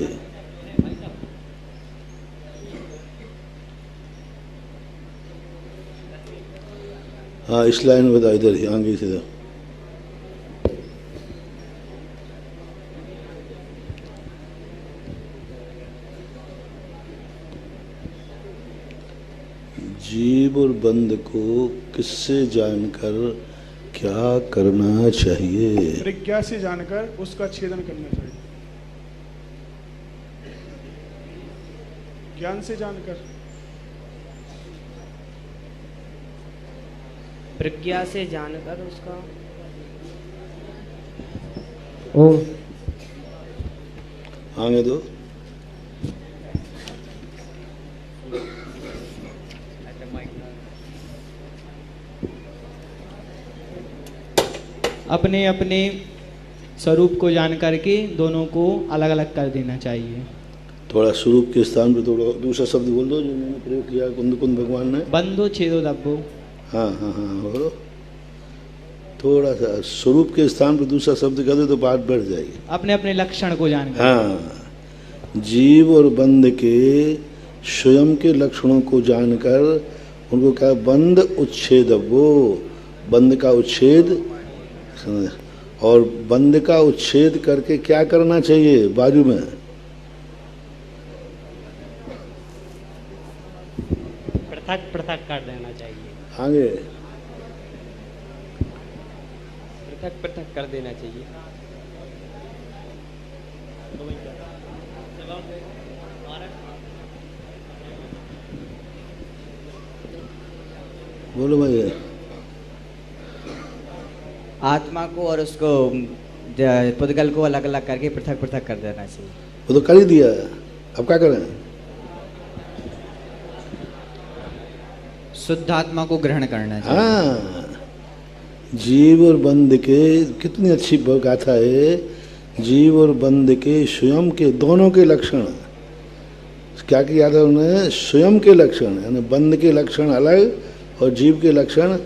हाँ, इस लाइन में बता, इधर ही आगे से। जीव और बंध को किससे जानकर क्या करना चाहिए? प्रज्ञा से जानकर उसका छेदन करना चाहिए। ज्ञान से जानकर, प्रज्ञा से जानकर उसका आगे दो। अपने अपने स्वरूप को जान करके दोनों को अलग अलग कर देना चाहिए। थोड़ा स्वरूप के स्थान पर थोड़ा दूसरा शब्द बोल दो जो मैंने प्रयोग किया कुंद कुंद भगवान ने। बंधो छेदो दब्बो। हाँ हाँ हाँ, बोलो। थोड़ा सा स्वरूप के स्थान पर दूसरा शब्द कह दो तो बात बढ़ जाएगी। अपने अपने लक्षण को जानकर। हाँ, जीव और बंध के स्वयं के लक्षणों को जानकर उनको क्या, बंध उच्छेद, वो बंध का उच्छेद, और बंध का उच्छेद करके क्या करना चाहिए, बाजू में पृथक पृथक कर देना चाहिए। आगे पृथक पृथक कर देना चाहिए। बोलो भाई। आत्मा को और उसको पुद्गल को अलग अलग करके पृथक पृथक कर देना चाहिए। वो तो कर ही दिया, अब क्या करें? शुद्ध आत्मा को ग्रहण करना चाहिए। हाँ, जीव और बंध के, कितनी अच्छी गाथा है, जीव और बंध के स्वयं के दोनों के लक्षण, क्या किया था उन्होंने, स्वयं के लक्षण, यानी बंध के लक्षण अलग और जीव के लक्षण,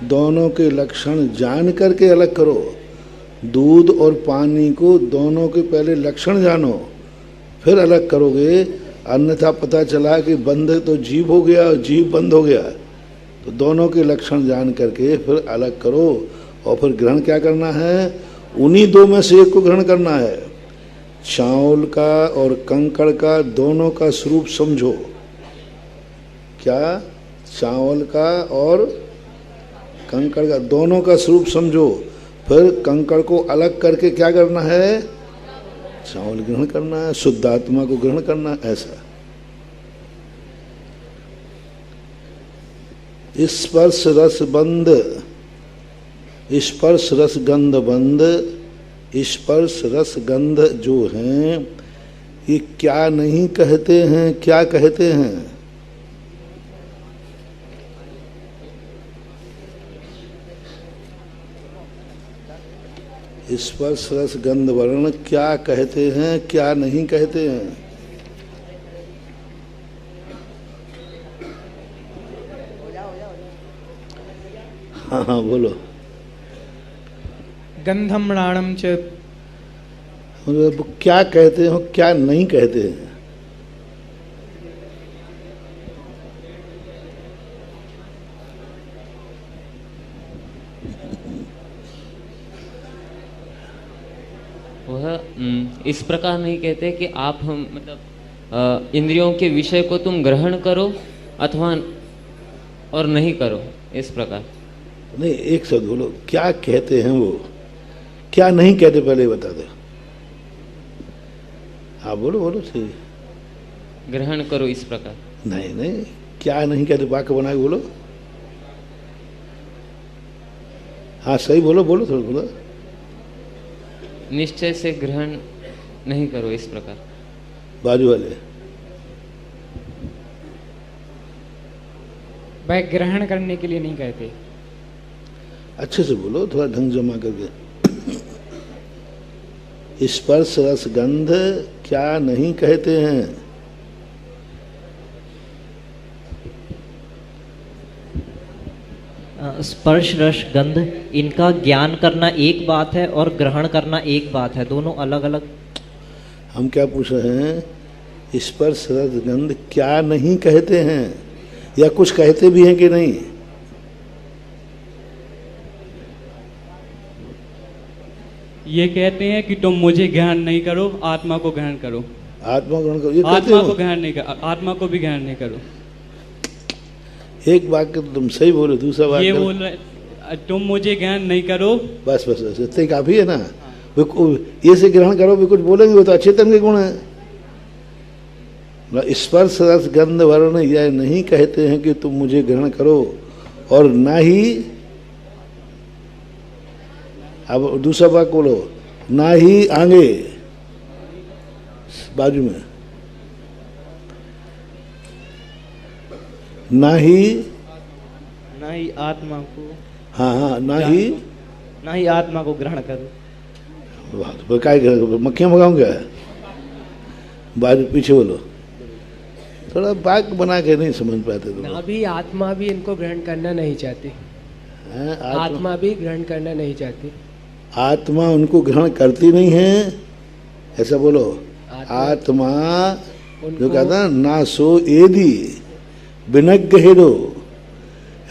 दोनों के लक्षण जान करके अलग करो। दूध और पानी को दोनों के पहले लक्षण जानो, फिर अलग करोगे, अन्यथा पता चला कि बंध तो जीव हो गया और जीव बंध हो गया। तो दोनों के लक्षण जान करके फिर अलग करो, और फिर ग्रहण क्या करना है, उन्हीं दो में से एक को ग्रहण करना है। चावल का और कंकड़ का दोनों का स्वरूप समझो। क्या? चावल का और कंकड़ का दोनों का स्वरूप समझो, फिर कंकड़ को अलग करके क्या करना है, चावल ग्रहण करना है, शुद्ध आत्मा को ग्रहण करना है। ऐसा स्पर्श रस बंद, स्पर्श रस गंध बंद, स्पर्श रस गंध जो हैं ये क्या नहीं कहते हैं, क्या कहते हैं? स्पर्श रस गंध वर्ण क्या कहते हैं, क्या नहीं कहते हैं? हाँ हाँ बोलो। गंधम राणम च, क्या कहते हो, क्या नहीं कहते हैं? वह इस प्रकार नहीं कहते कि आप हम मतलब इंद्रियों के विषय को तुम ग्रहण करो अथवा और नहीं करो, इस प्रकार नहीं। एक शब्द बोलो, क्या कहते हैं वो, क्या नहीं कहते, पहले बता दो। हाँ बोलो बोलो सही। ग्रहण करो इस प्रकार। नहीं नहीं, क्या नहीं कहते, वाक्य बना के बोलो। हाँ सही बोलो, बोलो थोड़ा बोलो। निश्चय से ग्रहण नहीं करो इस प्रकार। बाजू वाले। वह ग्रहण करने के लिए नहीं कहते। अच्छे से बोलो, थोड़ा ढंग जमा करके। स्पर्श रस गंध क्या नहीं कहते हैं? स्पर्श रस गंध, इनका ज्ञान करना एक बात है और ग्रहण करना एक बात है, दोनों अलग अलग। हम क्या पूछ रहे हैं, स्पर्श रस गंध क्या नहीं कहते हैं, या कुछ कहते भी हैं कि नहीं? ये कहते हैं कि तुम मुझे ग्रहण नहीं करो, आत्मा को ग्रहण करो। आत्मा ग्रहण करो, ये कहते आत्मा को हो? ग्रहण नहीं करो, आत्मा को भी ग्रहण नहीं करो। एक वाक्य तो तुम सही बोले, दूसरा ये वाक्य बोल रहे तुम मुझे ग्रहण नहीं करो। बस बस बस इतने काफी है ना। ये से ग्रहण करो भी कुछ बोलेंगे, वो तो अचेतन के गुण है। स्पर्श रस गंध वर्ण यह नहीं कहते हैं कि तुम मुझे ग्रहण करो, और ना ही, अब दूसरा वाक्य बोलो, ना ही आगे बाजू में, ना ही आत्मा को, हाँ हाँ, ना ही आत्मा को ग्रहण करो। वाह, काय मक्खियाँ भगाऊँ क्या? बाजू पीछे बोलो, थोड़ा वाक्य बना के नहीं समझ पाते तुम। अभी आत्मा भी इनको ग्रहण करना नहीं चाहती। हैं? आत्मा भी ग्रहण करना नहीं चाहती। आत्मा उनको ग्रहण करती नहीं है, ऐसा बोलो। आत्मा जो कहता ना सो एदी विनग्ग हेरो,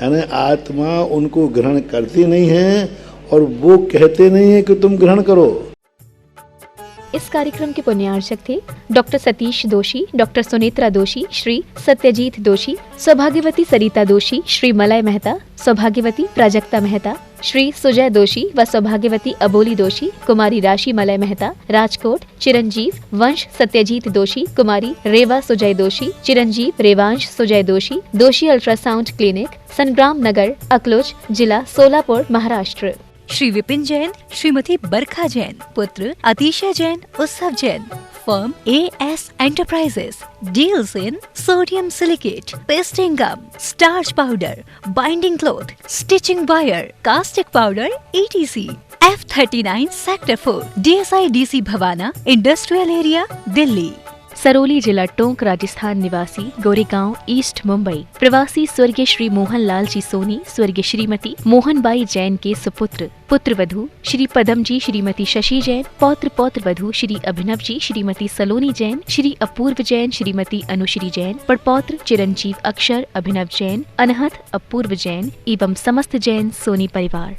यानी आत्मा उनको ग्रहण करती नहीं है और वो कहते नहीं है कि तुम ग्रहण करो। इस कार्यक्रम के पुण्यार्चक थे डॉक्टर सतीश दोषी, डॉक्टर सुनेत्रा दोषी, श्री सत्यजीत दोषी, सौभाग्यवती सरिता दोषी, श्री मलय मेहता, सौभाग्यवती प्राजक्ता मेहता, श्री सुजय दोषी व सौभाग्यवती अबोली दोषी, कुमारी राशि मलय मेहता, राजकोट, चिरंजीव वंश सत्यजीत दोषी, कुमारी रेवा सुजय दोषी, चिरंजीव रेवांश सुजय दोषी, दोषी अल्ट्रासाउंड क्लिनिक, संग्राम नगर, अकलोज, जिला सोलापुर, महाराष्ट्र। श्री विपिन जैन, श्रीमती बरखा जैन, पुत्र Atishay Jain, Utsav Jain. Firm AS enterprises deals in sodium silicate, pasting gum, starch powder, binding cloth, stitching wire, caustic powder ETC। F39 sector 4 DSIDC Bawana industrial area, Delhi. Sarauli जिला टोंक, राजस्थान निवासी, गोरेगांव, ईस्ट मुंबई, प्रवासी स्वर्गीय श्री मोहन लाल जी सोनी, स्वर्गीय श्रीमती मोहनबाई जैन के सुपुत्र, पुत्र वधू श्री पदम जी, श्रीमती शशि जैन, पौत्र वधू श्री अभिनव जी, श्रीमती सलोनी जैन, श्री अपूर्व जैन, श्रीमती अनुश्री जैन, पड़पौत्र चिरंजीव अक्षर, अभिनव जैन, अनहत अपूर्व जैन एवं समस्त जैन सोनी परिवार।